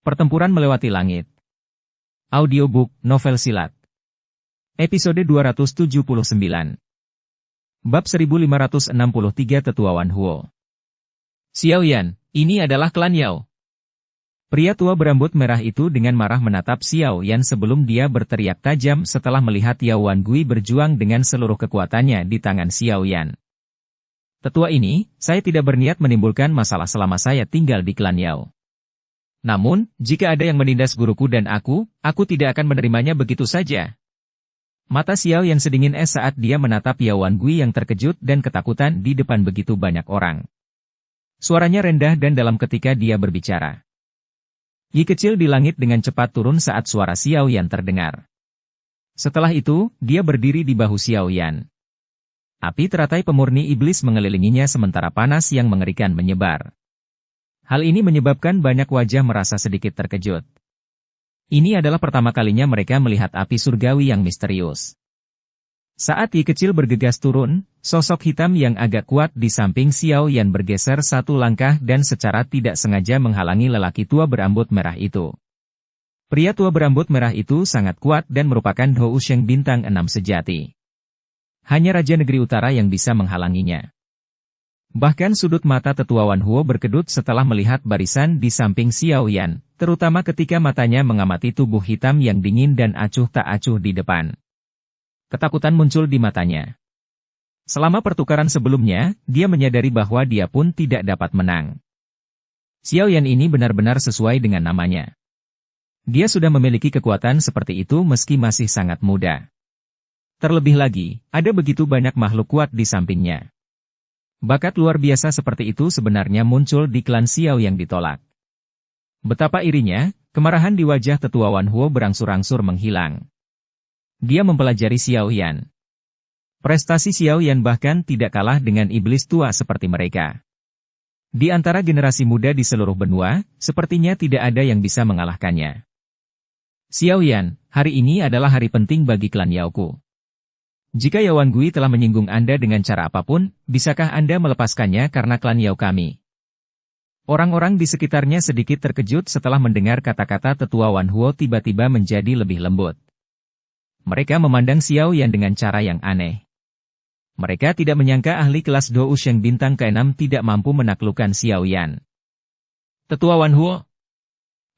Pertempuran Melewati Langit. Audiobook, novel silat. Episode 279. Bab 1563 Tetua Wan Huo. Xiao Yan, ini adalah klan Yao. Pria tua berambut merah itu dengan marah menatap Xiao Yan sebelum dia berteriak tajam setelah melihat Yao Wan Gui berjuang dengan seluruh kekuatannya di tangan Xiao Yan. Tetua ini, saya tidak berniat menimbulkan masalah selama saya tinggal di klan Yao. Namun, jika ada yang menindas guruku dan aku tidak akan menerimanya begitu saja. Mata Xiao Yan sedingin es saat dia menatap Yao Wan Gui yang terkejut dan ketakutan di depan begitu banyak orang. Suaranya rendah dan dalam ketika dia berbicara. Yi kecil di langit dengan cepat turun saat suara Xiao Yan terdengar. Setelah itu, dia berdiri di bahu Xiao Yan. Api teratai pemurni iblis mengelilinginya sementara panas yang mengerikan menyebar. Hal ini menyebabkan banyak wajah merasa sedikit terkejut. Ini adalah pertama kalinya mereka melihat api surgawi yang misterius. Saat Yi kecil bergegas turun, sosok hitam yang agak kuat di samping Xiao Yan bergeser satu langkah dan secara tidak sengaja menghalangi lelaki tua berambut merah itu. Pria tua berambut merah itu sangat kuat dan merupakan Hou Sheng bintang 6 sejati. Hanya Raja Negeri Utara yang bisa menghalanginya. Bahkan sudut mata Tetua Wan Huo berkedut setelah melihat barisan di samping Xiao Yan, terutama ketika matanya mengamati tubuh hitam yang dingin dan acuh tak acuh di depan. Ketakutan muncul di matanya. Selama pertukaran sebelumnya, dia menyadari bahwa dia pun tidak dapat menang. Xiao Yan ini benar-benar sesuai dengan namanya. Dia sudah memiliki kekuatan seperti itu meski masih sangat muda. Terlebih lagi, ada begitu banyak makhluk kuat di sampingnya. Bakat luar biasa seperti itu sebenarnya muncul di klan Xiao yang ditolak. Betapa irinya, kemarahan di wajah Tetua Wan Huo berangsur-angsur menghilang. Dia mempelajari Xiao Yan. Prestasi Xiao Yan bahkan tidak kalah dengan iblis tua seperti mereka. Di antara generasi muda di seluruh benua, sepertinya tidak ada yang bisa mengalahkannya. Xiao Yan, hari ini adalah hari penting bagi klan Yaoku. Jika Yao Wan Gui telah menyinggung Anda dengan cara apapun, bisakah Anda melepaskannya karena klan Yao kami? Orang-orang di sekitarnya sedikit terkejut setelah mendengar kata-kata Tetua Wan Huo tiba-tiba menjadi lebih lembut. Mereka memandang Xiao Yan dengan cara yang aneh. Mereka tidak menyangka ahli kelas Hou Sheng bintang ke-6 tidak mampu menaklukkan Xiao Yan. Tetua Wan Huo.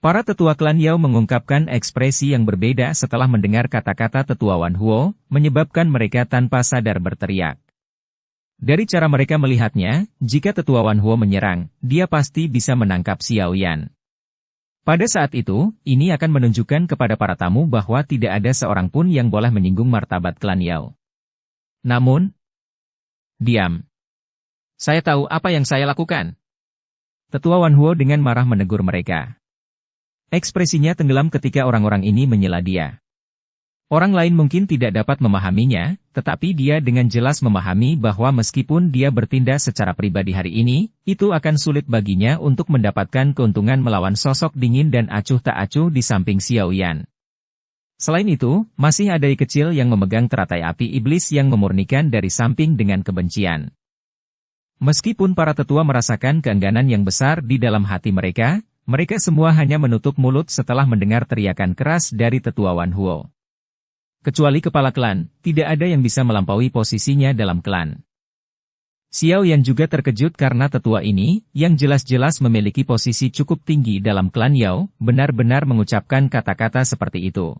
Para tetua klan Yao mengungkapkan ekspresi yang berbeda setelah mendengar kata-kata Tetua Wan Huo, menyebabkan mereka tanpa sadar berteriak. Dari cara mereka melihatnya, jika Tetua Wan Huo menyerang, dia pasti bisa menangkap Xiao Yan. Pada saat itu, ini akan menunjukkan kepada para tamu bahwa tidak ada seorang pun yang boleh menyinggung martabat klan Yao. Namun, diam. Saya tahu apa yang saya lakukan. Tetua Wan Huo dengan marah menegur mereka. Ekspresinya tenggelam ketika orang-orang ini menyela dia. Orang lain mungkin tidak dapat memahaminya, tetapi dia dengan jelas memahami bahwa meskipun dia bertindak secara pribadi hari ini, itu akan sulit baginya untuk mendapatkan keuntungan melawan sosok dingin dan acuh tak acuh di samping Xiao Yan. Selain itu, masih ada Yi kecil yang memegang teratai api iblis yang memurnikan dari samping dengan kebencian. Meskipun para tetua merasakan keengganan yang besar di dalam hati mereka, mereka semua hanya menutup mulut setelah mendengar teriakan keras dari Tetua Wan Huo. Kecuali kepala klan, tidak ada yang bisa melampaui posisinya dalam klan. Xiao Yan juga terkejut karena tetua ini, yang jelas-jelas memiliki posisi cukup tinggi dalam klan Yao, benar-benar mengucapkan kata-kata seperti itu.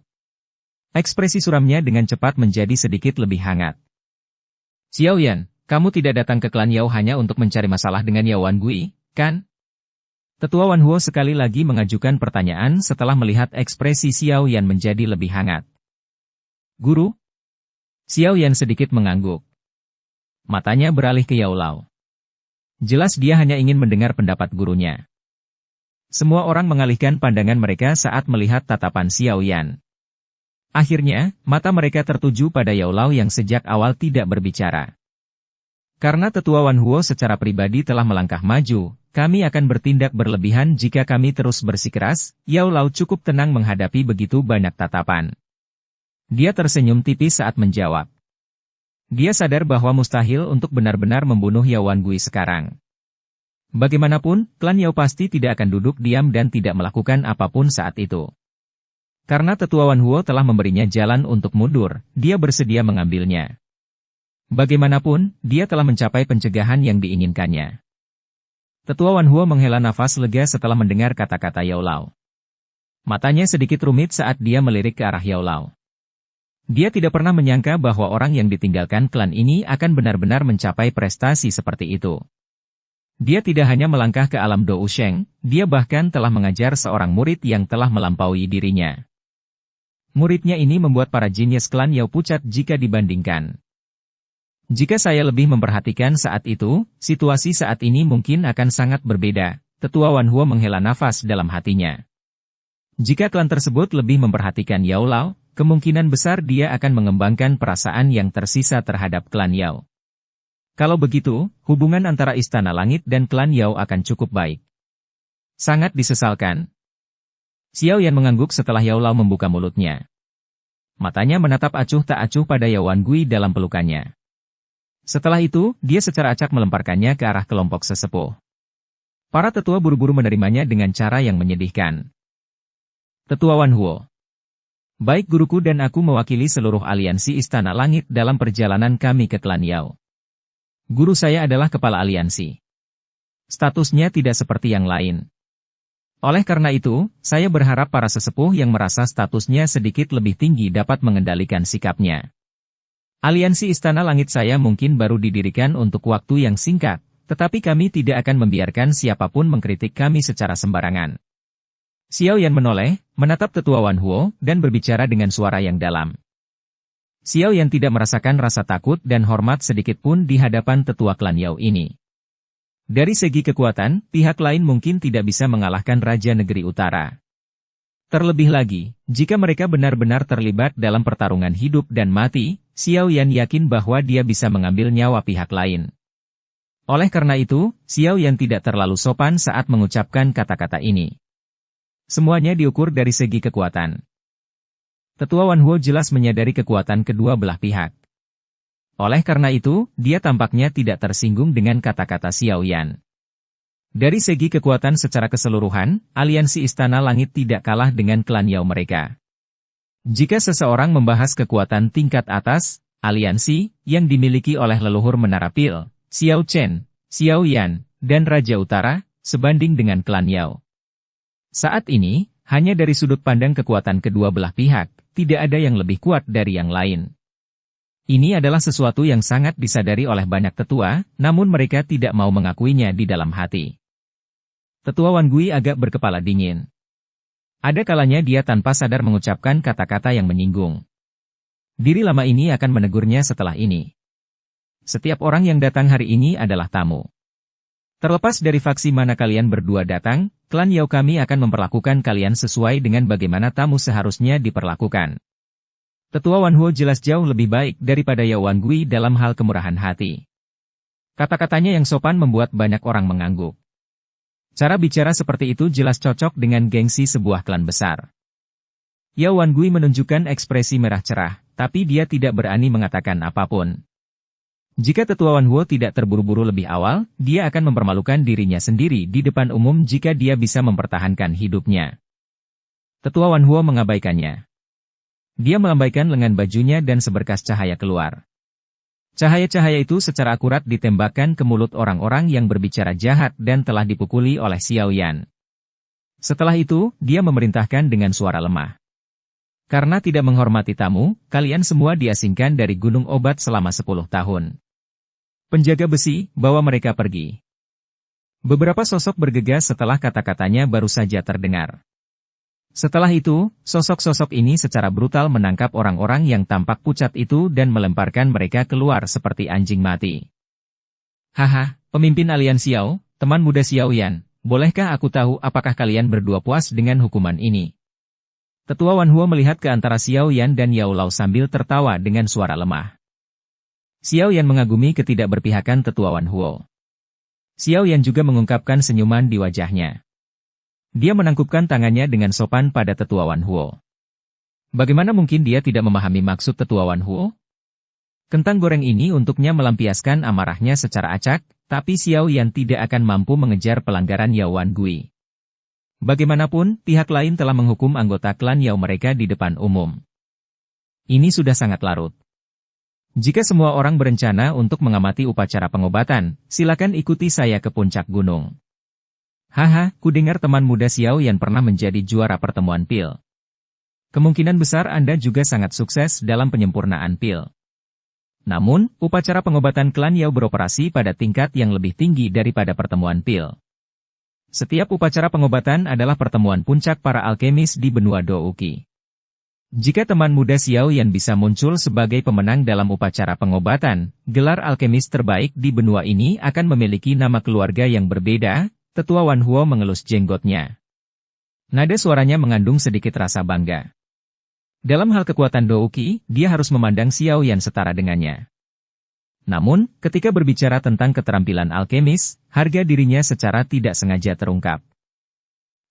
Ekspresi suramnya dengan cepat menjadi sedikit lebih hangat. Xiao Yan, kamu tidak datang ke klan Yao hanya untuk mencari masalah dengan Yao Wan Gui, kan? Tetua Wan Huo sekali lagi mengajukan pertanyaan setelah melihat ekspresi Xiao Yan menjadi lebih hangat. Guru? Xiao Yan sedikit mengangguk. Matanya beralih ke Yao Lao. Jelas dia hanya ingin mendengar pendapat gurunya. Semua orang mengalihkan pandangan mereka saat melihat tatapan Xiao Yan. Akhirnya, mata mereka tertuju pada Yao Lao yang sejak awal tidak berbicara. Karena Tetua Wan Huo secara pribadi telah melangkah maju, kami akan bertindak berlebihan jika kami terus bersikeras. Yao Lao cukup tenang menghadapi begitu banyak tatapan. Dia tersenyum tipis saat menjawab. Dia sadar bahwa mustahil untuk benar-benar membunuh Yao Wan Gui sekarang. Bagaimanapun, klan Yao pasti tidak akan duduk diam dan tidak melakukan apapun saat itu. Karena Tetua Wan Huo telah memberinya jalan untuk mundur, dia bersedia mengambilnya. Bagaimanapun, dia telah mencapai pencegahan yang diinginkannya. Tetua Wan Huo menghela nafas lega setelah mendengar kata-kata Yao Lao. Matanya sedikit rumit saat dia melirik ke arah Yao Lao. Dia tidak pernah menyangka bahwa orang yang ditinggalkan klan ini akan benar-benar mencapai prestasi seperti itu. Dia tidak hanya melangkah ke alam Dou Sheng, dia bahkan telah mengajar seorang murid yang telah melampaui dirinya. Muridnya ini membuat para jenius klan Yao pucat jika dibandingkan. Jika saya lebih memperhatikan saat itu, situasi saat ini mungkin akan sangat berbeda. Tetua Wan Huo menghela nafas dalam hatinya. Jika klan tersebut lebih memperhatikan Yao Lao, kemungkinan besar dia akan mengembangkan perasaan yang tersisa terhadap klan Yao. Kalau begitu, hubungan antara Istana Langit dan klan Yao akan cukup baik. Sangat disesalkan. Xiao Yan mengangguk setelah Yao Lao membuka mulutnya. Matanya menatap acuh tak acuh pada Yao Wan Gui dalam pelukannya. Setelah itu, dia secara acak melemparkannya ke arah kelompok sesepuh. Para tetua buru-buru menerimanya dengan cara yang menyedihkan. Tetua Wan Huo. Baik guruku dan aku mewakili seluruh aliansi Istana Langit dalam perjalanan kami ke klan Yao. Guru saya adalah kepala aliansi. Statusnya tidak seperti yang lain. Oleh karena itu, saya berharap para sesepuh yang merasa statusnya sedikit lebih tinggi dapat mengendalikan sikapnya. Aliansi Istana Langit saya mungkin baru didirikan untuk waktu yang singkat, tetapi kami tidak akan membiarkan siapapun mengkritik kami secara sembarangan. Xiao Yan menoleh, menatap Tetua Wan Huo, dan berbicara dengan suara yang dalam. Xiao Yan tidak merasakan rasa takut dan hormat sedikit pun di hadapan tetua klan Yao ini. Dari segi kekuatan, pihak lain mungkin tidak bisa mengalahkan Raja Negeri Utara. Terlebih lagi, jika mereka benar-benar terlibat dalam pertarungan hidup dan mati, Xiao Yan yakin bahwa dia bisa mengambil nyawa pihak lain. Oleh karena itu, Xiao Yan tidak terlalu sopan saat mengucapkan kata-kata ini. Semuanya diukur dari segi kekuatan. Tetua Wan Huo jelas menyadari kekuatan kedua belah pihak. Oleh karena itu, dia tampaknya tidak tersinggung dengan kata-kata Xiao Yan. Dari segi kekuatan secara keseluruhan, aliansi Istana Langit tidak kalah dengan klan Yao mereka. Jika seseorang membahas kekuatan tingkat atas, aliansi yang dimiliki oleh leluhur Menara Pil, Xiao Chen, Xiao Yan, dan Raja Utara, sebanding dengan klan Yao. Saat ini, hanya dari sudut pandang kekuatan kedua belah pihak, tidak ada yang lebih kuat dari yang lain. Ini adalah sesuatu yang sangat disadari oleh banyak tetua, namun mereka tidak mau mengakuinya di dalam hati. Tetua Wan Gui agak berkepala dingin. Ada kalanya dia tanpa sadar mengucapkan kata-kata yang menyinggung. Diri lama ini akan menegurnya setelah ini. Setiap orang yang datang hari ini adalah tamu. Terlepas dari faksi mana kalian berdua datang, klan Yao kami akan memperlakukan kalian sesuai dengan bagaimana tamu seharusnya diperlakukan. Tetua Wan Huo jelas jauh lebih baik daripada Yao Wan Gui dalam hal kemurahan hati. Kata-katanya yang sopan membuat banyak orang mengangguk. Cara bicara seperti itu jelas cocok dengan gengsi sebuah klan besar. Yao Wan Gui menunjukkan ekspresi merah cerah, tapi dia tidak berani mengatakan apapun. Jika Tetua Wan Huo tidak terburu-buru lebih awal, dia akan mempermalukan dirinya sendiri di depan umum jika dia bisa mempertahankan hidupnya. Tetua Wan Huo mengabaikannya. Dia melambaikan lengan bajunya dan seberkas cahaya keluar. Cahaya-cahaya itu secara akurat ditembakkan ke mulut orang-orang yang berbicara jahat dan telah dipukuli oleh Xiao Yan. Setelah itu, dia memerintahkan dengan suara lemah. Karena tidak menghormati tamu, kalian semua diasingkan dari Gunung Obat selama 10 tahun. Penjaga besi, bawa mereka pergi. Beberapa sosok bergegas setelah kata-katanya baru saja terdengar. Setelah itu, sosok-sosok ini secara brutal menangkap orang-orang yang tampak pucat itu dan melemparkan mereka keluar seperti anjing mati. Haha, pemimpin aliansi Yao, teman muda Xiao Yan, bolehkah aku tahu apakah kalian berdua puas dengan hukuman ini? Tetua Wan Huo melihat ke antara Xiao Yan dan Yao Lao sambil tertawa dengan suara lemah. Xiao Yan mengagumi ketidakberpihakan Tetua Wan Huo. Xiao Yan juga mengungkapkan senyuman di wajahnya. Dia menangkupkan tangannya dengan sopan pada Tetua Wan Huo. Bagaimana mungkin dia tidak memahami maksud Tetua Wan Huo? Kentang goreng ini untuknya melampiaskan amarahnya secara acak, tapi Xiao Yan tidak akan mampu mengejar pelanggaran Yao Wan Gui. Bagaimanapun, pihak lain telah menghukum anggota klan Yao mereka di depan umum. Ini sudah sangat larut. Jika semua orang berencana untuk mengamati upacara pengobatan, silakan ikuti saya ke puncak gunung. Haha, kudengar teman muda Xiao Yan pernah menjadi juara pertemuan pil. Kemungkinan besar Anda juga sangat sukses dalam penyempurnaan pil. Namun, upacara pengobatan klan Yao beroperasi pada tingkat yang lebih tinggi daripada pertemuan pil. Setiap upacara pengobatan adalah pertemuan puncak para alkemis di benua Douki. Jika teman muda Xiao Yan bisa muncul sebagai pemenang dalam upacara pengobatan, gelar alkemis terbaik di benua ini akan memiliki nama keluarga yang berbeda. Tetua Wan Huo mengelus jenggotnya. Nada suaranya mengandung sedikit rasa bangga. Dalam hal kekuatan Douki, dia harus memandang Xiao Yan setara dengannya. Namun, ketika berbicara tentang keterampilan alkemis, harga dirinya secara tidak sengaja terungkap.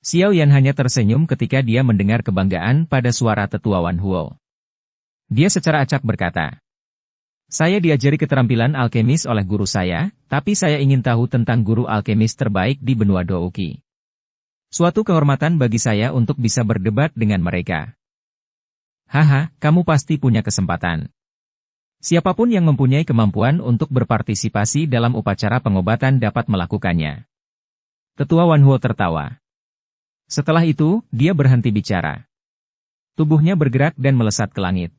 Xiao Yan hanya tersenyum ketika dia mendengar kebanggaan pada suara Tetua Wan Huo. Dia secara acak berkata, "Saya diajari keterampilan alkemis oleh guru saya, tapi saya ingin tahu tentang guru alkemis terbaik di benua Douki. Suatu kehormatan bagi saya untuk bisa berdebat dengan mereka." Haha, kamu pasti punya kesempatan. Siapapun yang mempunyai kemampuan untuk berpartisipasi dalam upacara pengobatan dapat melakukannya. Tetua Wan Huo tertawa. Setelah itu, dia berhenti bicara. Tubuhnya bergerak dan melesat ke langit.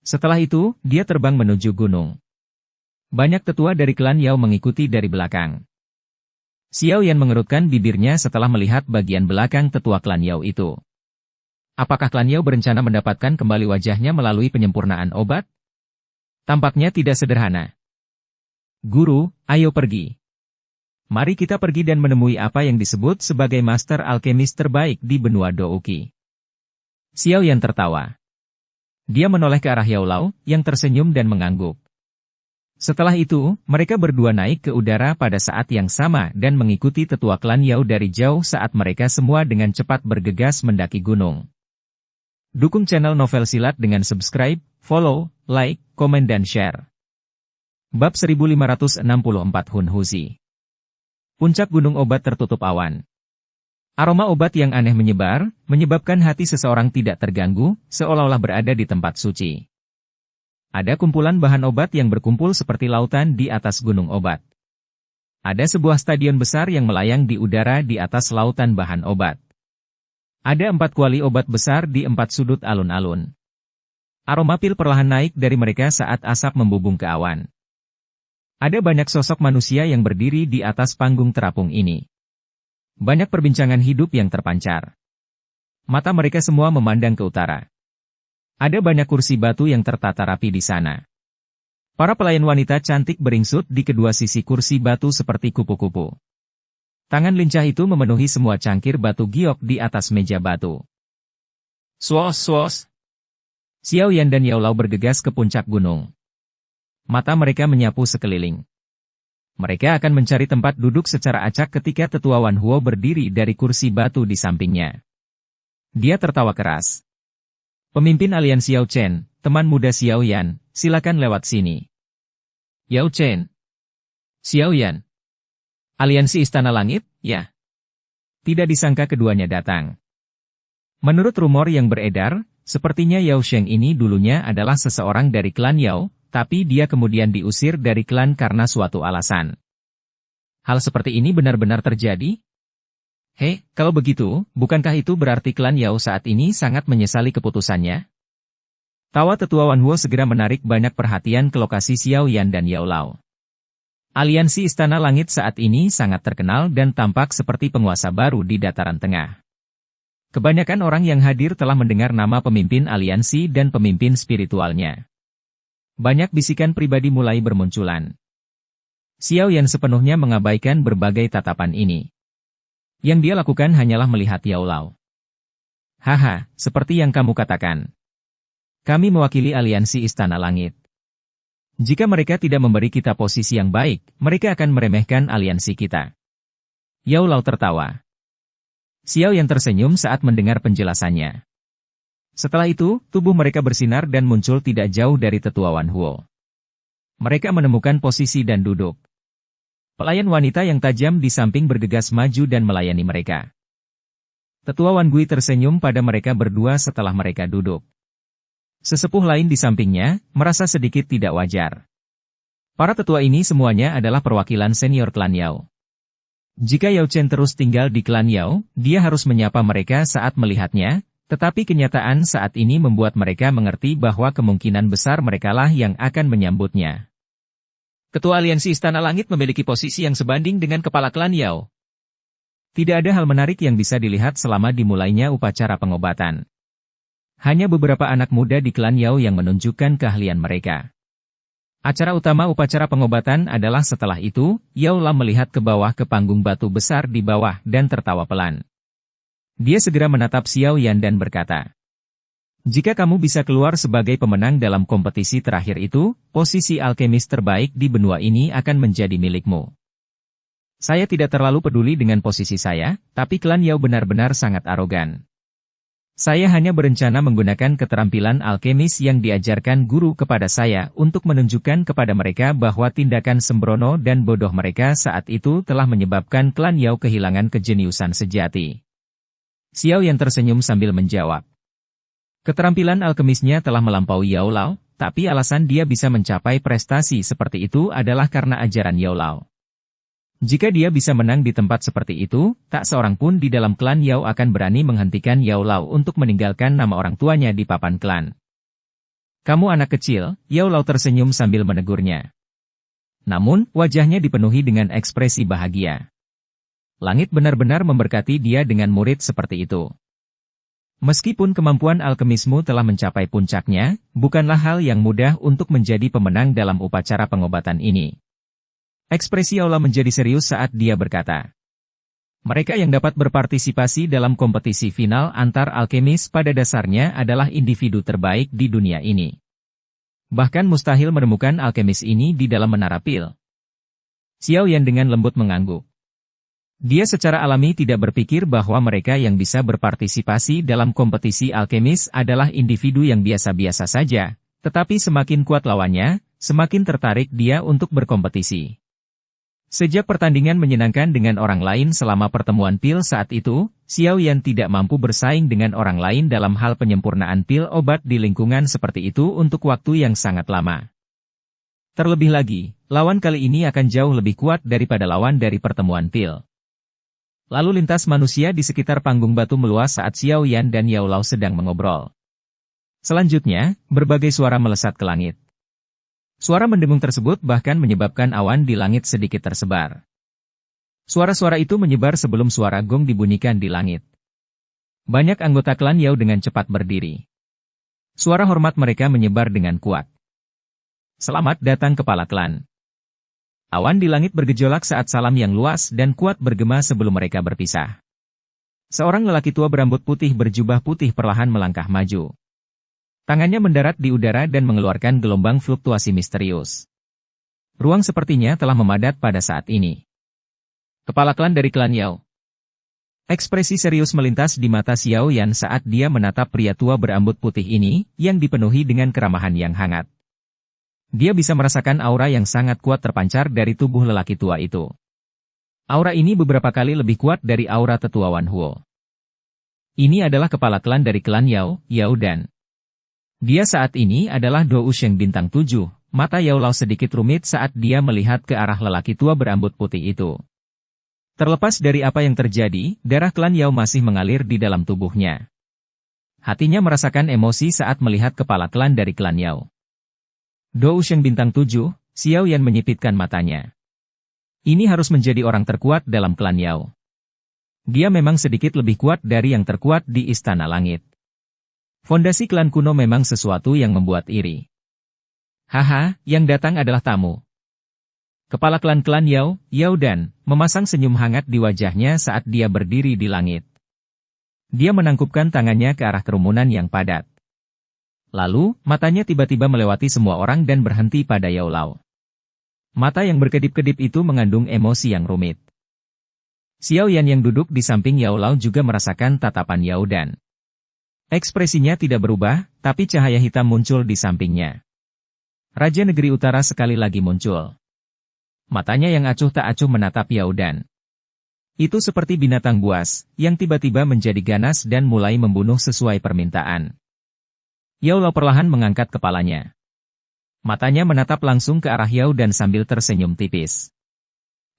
Setelah itu, dia terbang menuju gunung. Banyak tetua dari klan Yao mengikuti dari belakang. Xiao Yan mengerutkan bibirnya setelah melihat bagian belakang tetua klan Yao itu. Apakah klan Yao berencana mendapatkan kembali wajahnya melalui penyempurnaan obat? Tampaknya tidak sederhana. Guru, ayo pergi. Mari kita pergi dan menemui apa yang disebut sebagai master alkemis terbaik di benua Douki. Xiao Yan tertawa. Dia menoleh ke arah Yao Lao, yang tersenyum dan mengangguk. Setelah itu, mereka berdua naik ke udara pada saat yang sama dan mengikuti tetua klan Yao dari jauh saat mereka semua dengan cepat bergegas mendaki gunung. Dukung channel Novel Silat dengan subscribe, follow, like, komen dan share. Bab 1564 Hun Huzi. Puncak gunung obat tertutup awan. Aroma obat yang aneh menyebar, menyebabkan hati seseorang tidak terganggu, seolah-olah berada di tempat suci. Ada kumpulan bahan obat yang berkumpul seperti lautan di atas gunung obat. Ada sebuah stadion besar yang melayang di udara di atas lautan bahan obat. Ada 4 kuali obat besar di 4 sudut alun-alun. Aroma pil perlahan naik dari mereka saat asap membubung ke awan. Ada banyak sosok manusia yang berdiri di atas panggung terapung ini. Banyak perbincangan hidup yang terpancar. Mata mereka semua memandang ke utara. Ada banyak kursi batu yang tertata rapi di sana. Para pelayan wanita cantik beringsut di kedua sisi kursi batu seperti kupu-kupu. Tangan lincah itu memenuhi semua cangkir batu giok di atas meja batu. Swos, swos. Xiao Yan dan Yao Lao bergegas ke puncak gunung. Mata mereka menyapu sekeliling. Mereka akan mencari tempat duduk secara acak ketika Tetua Wan Huo berdiri dari kursi batu di sampingnya. Dia tertawa keras. Pemimpin aliansi Yao Chen, teman muda Xiao Yan, silakan lewat sini. Yao Chen. Xiao Yan. Aliansi Istana Langit, ya. Tidak disangka keduanya datang. Menurut rumor yang beredar, sepertinya Yao Sheng ini dulunya adalah seseorang dari klan Yao, tapi dia kemudian diusir dari klan karena suatu alasan. Hal seperti ini benar-benar terjadi? Hei, kalau begitu, bukankah itu berarti klan Yao saat ini sangat menyesali keputusannya? Tawa Tetua Wan Huo segera menarik banyak perhatian ke lokasi Xiao Yan dan Yao Lao. Aliansi Istana Langit saat ini sangat terkenal dan tampak seperti penguasa baru di dataran tengah. Kebanyakan orang yang hadir telah mendengar nama pemimpin aliansi dan pemimpin spiritualnya. Banyak bisikan pribadi mulai bermunculan. Xiao Yan sepenuhnya mengabaikan berbagai tatapan ini. Yang dia lakukan hanyalah melihat Yao Lao. Haha, seperti yang kamu katakan. Kami mewakili aliansi Istana Langit. Jika mereka tidak memberi kita posisi yang baik, mereka akan meremehkan aliansi kita. Yao Lao tertawa. Xiao Yan tersenyum saat mendengar penjelasannya. Setelah itu, tubuh mereka bersinar dan muncul tidak jauh dari Tetua Wan Huo. Mereka menemukan posisi dan duduk. Pelayan wanita yang tajam di samping bergegas maju dan melayani mereka. Tetua Wan Gui tersenyum pada mereka berdua setelah mereka duduk. Sesepuh lain di sampingnya, merasa sedikit tidak wajar. Para tetua ini semuanya adalah perwakilan senior klan Yao. Jika Yao Chen terus tinggal di klan Yao, dia harus menyapa mereka saat melihatnya, tetapi kenyataan saat ini membuat mereka mengerti bahwa kemungkinan besar merekalah yang akan menyambutnya. Ketua Aliansi Istana Langit memiliki posisi yang sebanding dengan kepala klan Yao. Tidak ada hal menarik yang bisa dilihat selama dimulainya upacara pengobatan. Hanya beberapa anak muda di klan Yao yang menunjukkan keahlian mereka. Acara utama upacara pengobatan adalah setelah itu, Yao Lam melihat ke bawah ke panggung batu besar di bawah dan tertawa pelan. Dia segera menatap Xiao Yan dan berkata, "Jika kamu bisa keluar sebagai pemenang dalam kompetisi terakhir itu, posisi alkemis terbaik di benua ini akan menjadi milikmu. Saya tidak terlalu peduli dengan posisi saya, tapi klan Yao benar-benar sangat arogan. Saya hanya berencana menggunakan keterampilan alkemis yang diajarkan guru kepada saya untuk menunjukkan kepada mereka bahwa tindakan sembrono dan bodoh mereka saat itu telah menyebabkan klan Yao kehilangan kejeniusan sejati." Xiao Yan tersenyum sambil menjawab. Keterampilan alkemisnya telah melampaui Yao Lao, tapi alasan dia bisa mencapai prestasi seperti itu adalah karena ajaran Yao Lao. Jika dia bisa menang di tempat seperti itu, tak seorang pun di dalam klan Yao akan berani menghentikan Yao Lao untuk meninggalkan nama orang tuanya di papan klan. "Kamu anak kecil," Yao Lao tersenyum sambil menegurnya. Namun, wajahnya dipenuhi dengan ekspresi bahagia. Langit benar-benar memberkati dia dengan murid seperti itu. Meskipun kemampuan alkemismu telah mencapai puncaknya, bukanlah hal yang mudah untuk menjadi pemenang dalam upacara pengobatan ini. Ekspresi Aula menjadi serius saat dia berkata, "Mereka yang dapat berpartisipasi dalam kompetisi final antar alkemis pada dasarnya adalah individu terbaik di dunia ini. Bahkan mustahil menemukan alkemis ini di dalam menara pil." Xiao Yan dengan lembut mengangguk. Dia secara alami tidak berpikir bahwa mereka yang bisa berpartisipasi dalam kompetisi alkemis adalah individu yang biasa-biasa saja, tetapi semakin kuat lawannya, semakin tertarik dia untuk berkompetisi. Sejak pertandingan menyenangkan dengan orang lain selama pertemuan pil saat itu, Xiao Yan tidak mampu bersaing dengan orang lain dalam hal penyempurnaan pil obat di lingkungan seperti itu untuk waktu yang sangat lama. Terlebih lagi, lawan kali ini akan jauh lebih kuat daripada lawan dari pertemuan pil. Lalu lintas manusia di sekitar panggung batu meluas saat Xiao Yan dan Yao Lao sedang mengobrol. Selanjutnya, berbagai suara melesat ke langit. Suara mendengung tersebut bahkan menyebabkan awan di langit sedikit tersebar. Suara-suara itu menyebar sebelum suara gong dibunyikan di langit. Banyak anggota klan Yao dengan cepat berdiri. Suara hormat mereka menyebar dengan kuat. "Selamat datang kepala klan." Awan di langit bergejolak saat salam yang luas dan kuat bergema sebelum mereka berpisah. Seorang lelaki tua berambut putih berjubah putih perlahan melangkah maju. Tangannya mendarat di udara dan mengeluarkan gelombang fluktuasi misterius. Ruang sepertinya telah memadat pada saat ini. "Kepala klan dari klan Yao." Ekspresi serius melintas di mata Xiao Yan saat dia menatap pria tua berambut putih ini, yang dipenuhi dengan keramahan yang hangat. Dia bisa merasakan aura yang sangat kuat terpancar dari tubuh lelaki tua itu. Aura ini beberapa kali lebih kuat dari aura tetua Wan Huo. Ini adalah kepala klan dari klan Yao, Yao Dan. Dia saat ini adalah Dou Sheng bintang 7, mata Yao Lao sedikit rumit saat dia melihat ke arah lelaki tua berambut putih itu. Terlepas dari apa yang terjadi, darah klan Yao masih mengalir di dalam tubuhnya. Hatinya merasakan emosi saat melihat kepala klan dari klan Yao. Dou Sheng bintang 7, Xiao Yan menyipitkan matanya. Ini harus menjadi orang terkuat dalam klan Yao. Dia memang sedikit lebih kuat dari yang terkuat di Istana Langit. Fondasi klan kuno memang sesuatu yang membuat iri. "Haha, yang datang adalah tamu." Kepala klan Yao, Yao Dan, memasang senyum hangat di wajahnya saat dia berdiri di langit. Dia menangkupkan tangannya ke arah kerumunan yang padat. Lalu, matanya tiba-tiba melewati semua orang dan berhenti pada Yao Lao. Mata yang berkedip-kedip itu mengandung emosi yang rumit. Xiao Yan yang duduk di samping Yao Lao juga merasakan tatapan Yao Dan. Ekspresinya tidak berubah, tapi cahaya hitam muncul di sampingnya. Raja Negeri Utara sekali lagi muncul. Matanya yang acuh tak acuh menatap Yao Dan. Itu seperti binatang buas, yang tiba-tiba menjadi ganas dan mulai membunuh sesuai permintaan. Yao Lao perlahan mengangkat kepalanya. Matanya menatap langsung ke arah Yao Dan sambil tersenyum tipis.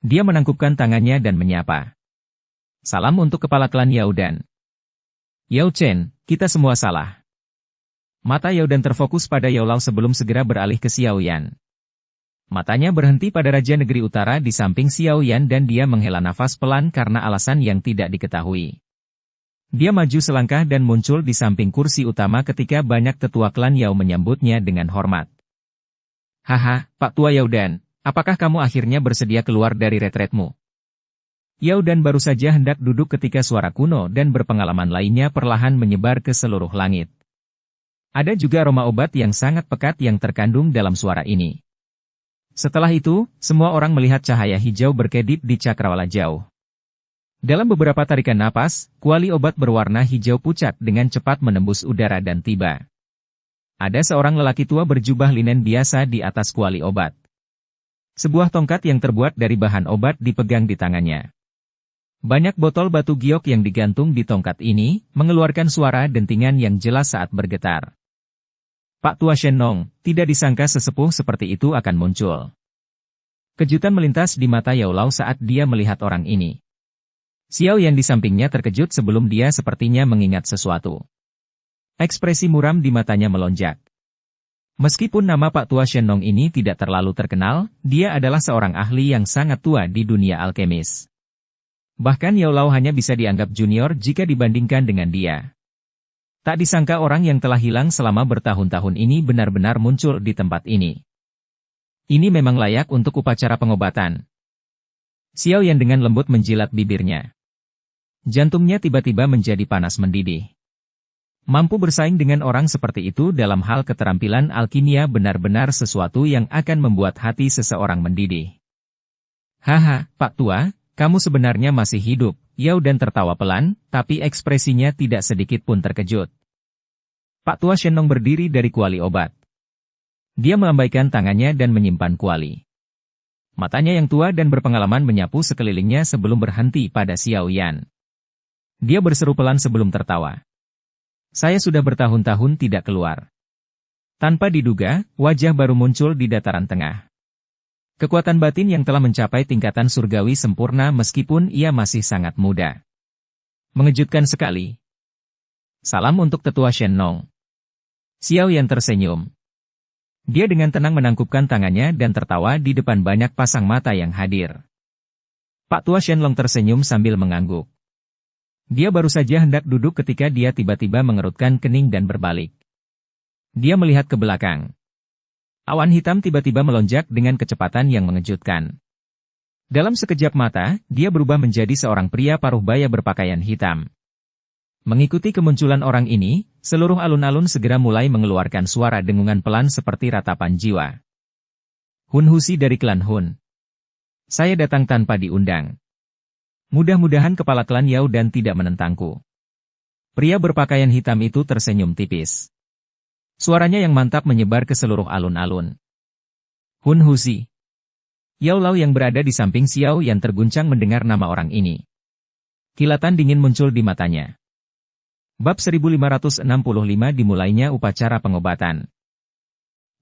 Dia menangkupkan tangannya dan menyapa. Salam untuk kepala klan Yao Dan. Yao Chen, kita semua salah. Mata Yao Dan terfokus pada Yao Lao sebelum segera beralih ke Xiao Yan. Matanya berhenti pada Raja Negeri Utara di samping Xiao Yan dan dia menghela nafas pelan karena alasan yang tidak diketahui. Dia maju selangkah dan muncul di samping kursi utama ketika banyak tetua klan Yao menyambutnya dengan hormat. Haha, Pak Tua Yao Dan, apakah kamu akhirnya bersedia keluar dari retretmu? Yao Dan baru saja hendak duduk ketika suara kuno dan berpengalaman lainnya perlahan menyebar ke seluruh langit. Ada juga aroma obat yang sangat pekat yang terkandung dalam suara ini. Setelah itu, semua orang melihat cahaya hijau berkedip di cakrawala jauh. Dalam beberapa tarikan napas, kuali obat berwarna hijau pucat dengan cepat menembus udara dan tiba. Ada seorang lelaki tua berjubah linen biasa di atas kuali obat. Sebuah tongkat yang terbuat dari bahan obat dipegang di tangannya. Banyak botol batu giok yang digantung di tongkat ini, mengeluarkan suara dentingan yang jelas saat bergetar. Pak Tua Shen Nong, tidak disangka sesepuh seperti itu akan muncul. Kejutan melintas di mata Yao Lao saat dia melihat orang ini. Xiao Yan di sampingnya terkejut sebelum dia sepertinya mengingat sesuatu. Ekspresi muram di matanya melonjak. Meskipun nama Pak Tua Shen Nong ini tidak terlalu terkenal, dia adalah seorang ahli yang sangat tua di dunia alkemis. Bahkan Yao Lao hanya bisa dianggap junior jika dibandingkan dengan dia. Tak disangka orang yang telah hilang selama bertahun-tahun ini benar-benar muncul di tempat ini. Ini memang layak untuk upacara pengobatan. Xiao Yan dengan lembut menjilat bibirnya. Jantungnya tiba-tiba menjadi panas mendidih. Mampu bersaing dengan orang seperti itu dalam hal keterampilan alkimia benar-benar sesuatu yang akan membuat hati seseorang mendidih. Haha, Pak Tua. Kamu sebenarnya masih hidup, Yao Dan tertawa pelan, tapi ekspresinya tidak sedikit pun terkejut. Pak Tua Shen Nong berdiri dari kuali obat. Dia melambaikan tangannya dan menyimpan kuali. Matanya yang tua dan berpengalaman menyapu sekelilingnya sebelum berhenti pada Xiao Yan. Dia berseru pelan sebelum tertawa. Saya sudah bertahun-tahun tidak keluar. Tanpa diduga, wajah baru muncul di dataran tengah. Kekuatan batin yang telah mencapai tingkatan surgawi sempurna meskipun ia masih sangat muda. Mengejutkan sekali. Salam untuk tetua Shen Nong. Xiao Yan tersenyum. Dia dengan tenang menangkupkan tangannya dan tertawa di depan banyak pasang mata yang hadir. Pak Tua Shen Long tersenyum sambil mengangguk. Dia baru saja hendak duduk ketika dia tiba-tiba mengerutkan kening dan berbalik. Dia melihat ke belakang. Awan hitam tiba-tiba melonjak dengan kecepatan yang mengejutkan. Dalam sekejap mata, dia berubah menjadi seorang pria paruh baya berpakaian hitam. Mengikuti kemunculan orang ini, seluruh alun-alun segera mulai mengeluarkan suara dengungan pelan seperti ratapan jiwa. Hun Husi dari klan Hun. Saya datang tanpa diundang. Mudah-mudahan kepala klan Yao Dan tidak menentangku. Pria berpakaian hitam itu tersenyum tipis. Suaranya yang mantap menyebar ke seluruh alun-alun. Hun Husi. Yao Lao yang berada di samping Xiao Yan terguncang mendengar nama orang ini. Kilatan dingin muncul di matanya. Bab 1565 dimulainya upacara pengobatan.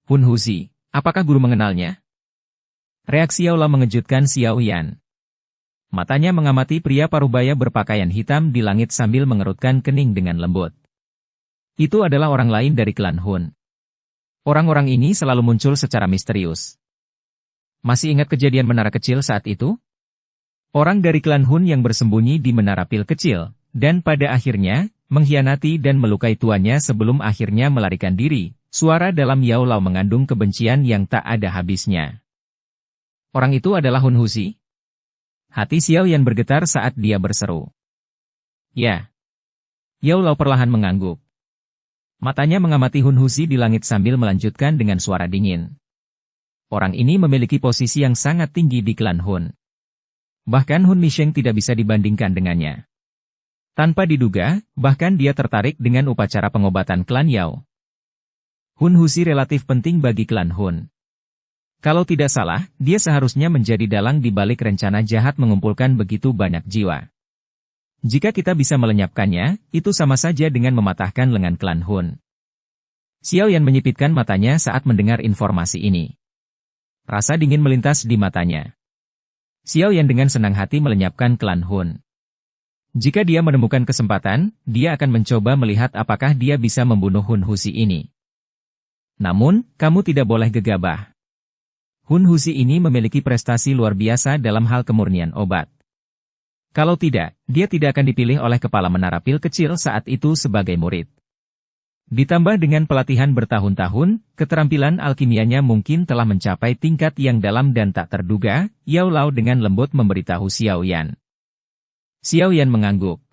Hun Husi, apakah guru mengenalnya? Reaksi Yao Lao mengejutkan Xiao Yan. Matanya mengamati pria parubaya berpakaian hitam di langit sambil mengerutkan kening dengan lembut. Itu adalah orang lain dari klan Hun. Orang-orang ini selalu muncul secara misterius. Masih ingat kejadian menara kecil saat itu? Orang dari klan Hun yang bersembunyi di menara pil kecil, dan pada akhirnya, mengkhianati dan melukai tuannya sebelum akhirnya melarikan diri. Suara dalam Yao Lao mengandung kebencian yang tak ada habisnya. Orang itu adalah Hun Husi? Hati Xiao Yan bergetar saat dia berseru. Ya. Yao Lao perlahan mengangguk. Matanya mengamati Hun Husi di langit sambil melanjutkan dengan suara dingin. Orang ini memiliki posisi yang sangat tinggi di klan Hun. Bahkan Hun Misheng tidak bisa dibandingkan dengannya. Tanpa diduga, bahkan dia tertarik dengan upacara pengobatan klan Yao. Hun Husi relatif penting bagi klan Hun. Kalau tidak salah, dia seharusnya menjadi dalang di balik rencana jahat mengumpulkan begitu banyak jiwa. Jika kita bisa melenyapkannya, itu sama saja dengan mematahkan lengan klan Hun. Xiao Yan menyipitkan matanya saat mendengar informasi ini. Rasa dingin melintas di matanya. Xiao Yan dengan senang hati melenyapkan klan Hun. Jika dia menemukan kesempatan, dia akan mencoba melihat apakah dia bisa membunuh Hun Husi ini. Namun, kamu tidak boleh gegabah. Hun Husi ini memiliki prestasi luar biasa dalam hal kemurnian obat. Kalau tidak, dia tidak akan dipilih oleh kepala menara pil kecil saat itu sebagai murid. Ditambah dengan pelatihan bertahun-tahun, keterampilan alkimianya mungkin telah mencapai tingkat yang dalam dan tak terduga. Yao Lao dengan lembut memberitahu Xiao Yan. Xiao Yan mengangguk.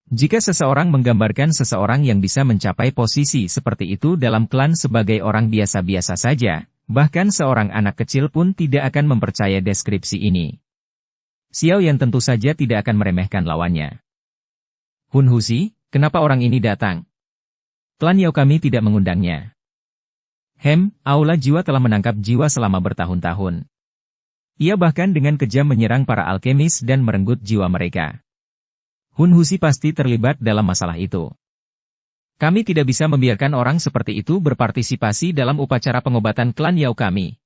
Jika seseorang menggambarkan seseorang yang bisa mencapai posisi seperti itu dalam klan sebagai orang biasa-biasa saja, bahkan seorang anak kecil pun tidak akan mempercaya deskripsi ini. Xiao Yan tentu saja tidak akan meremehkan lawannya. Hun Husi, kenapa orang ini datang? Klan Yao kami tidak mengundangnya. Aula jiwa telah menangkap jiwa selama bertahun-tahun. Ia bahkan dengan kejam menyerang para alkemis dan merenggut jiwa mereka. Hun Husi pasti terlibat dalam masalah itu. Kami tidak bisa membiarkan orang seperti itu berpartisipasi dalam upacara pengobatan klan Yao kami.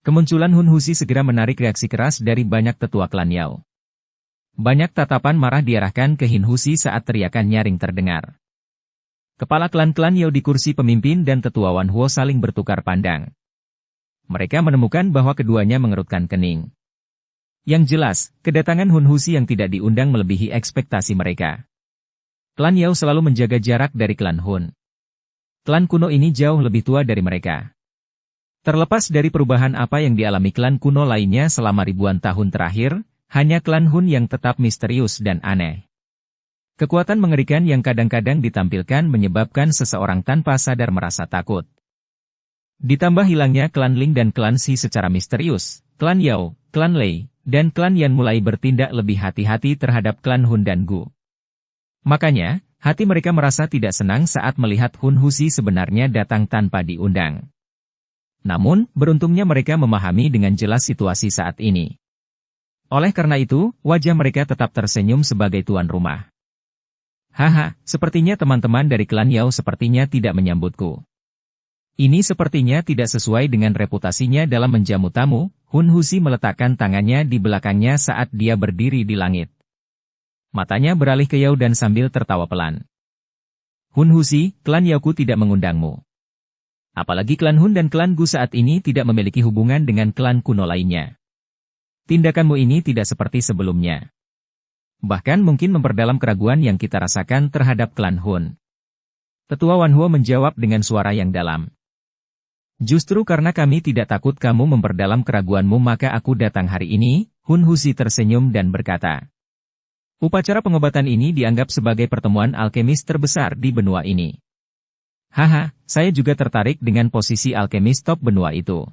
Kemunculan Hun Husi segera menarik reaksi keras dari banyak tetua klan Yao. Banyak tatapan marah diarahkan ke Hin Husi saat teriakan nyaring terdengar. Kepala klan-klan Yao di kursi pemimpin dan tetua Wan Huo saling bertukar pandang. Mereka menemukan bahwa keduanya mengerutkan kening. Yang jelas, kedatangan Hun Husi yang tidak diundang melebihi ekspektasi mereka. Klan Yao selalu menjaga jarak dari klan Hun. Klan kuno ini jauh lebih tua dari mereka. Terlepas dari perubahan apa yang dialami klan kuno lainnya selama ribuan tahun terakhir, hanya klan Hun yang tetap misterius dan aneh. Kekuatan mengerikan yang kadang-kadang ditampilkan menyebabkan seseorang tanpa sadar merasa takut. Ditambah hilangnya klan Ling dan klan Si secara misterius, klan Yao, klan Lei, dan klan Yan mulai bertindak lebih hati-hati terhadap klan Hun dan Gu. Makanya, hati mereka merasa tidak senang saat melihat Hun Husi sebenarnya datang tanpa diundang. Namun, beruntungnya mereka memahami dengan jelas situasi saat ini. Oleh karena itu, wajah mereka tetap tersenyum sebagai tuan rumah. Haha, sepertinya teman-teman dari klan Yao sepertinya tidak menyambutku. Ini sepertinya tidak sesuai dengan reputasinya dalam menjamu tamu. Hun Husi meletakkan tangannya di belakangnya saat dia berdiri di langit. Matanya beralih ke Yao dan sambil tertawa pelan. Hun Husi, klan Yaoku tidak mengundangmu. Apalagi klan Hun dan klan Gu saat ini tidak memiliki hubungan dengan klan kuno lainnya. Tindakanmu ini tidak seperti sebelumnya. Bahkan mungkin memperdalam keraguan yang kita rasakan terhadap klan Hun. Tetua Wan Huo menjawab dengan suara yang dalam. Justru karena kami tidak takut kamu memperdalam keraguanmu maka aku datang hari ini. Hun Husi tersenyum dan berkata. Upacara pengobatan ini dianggap sebagai pertemuan alkemis terbesar di benua ini. Haha, saya juga tertarik dengan posisi alkemis top benua itu.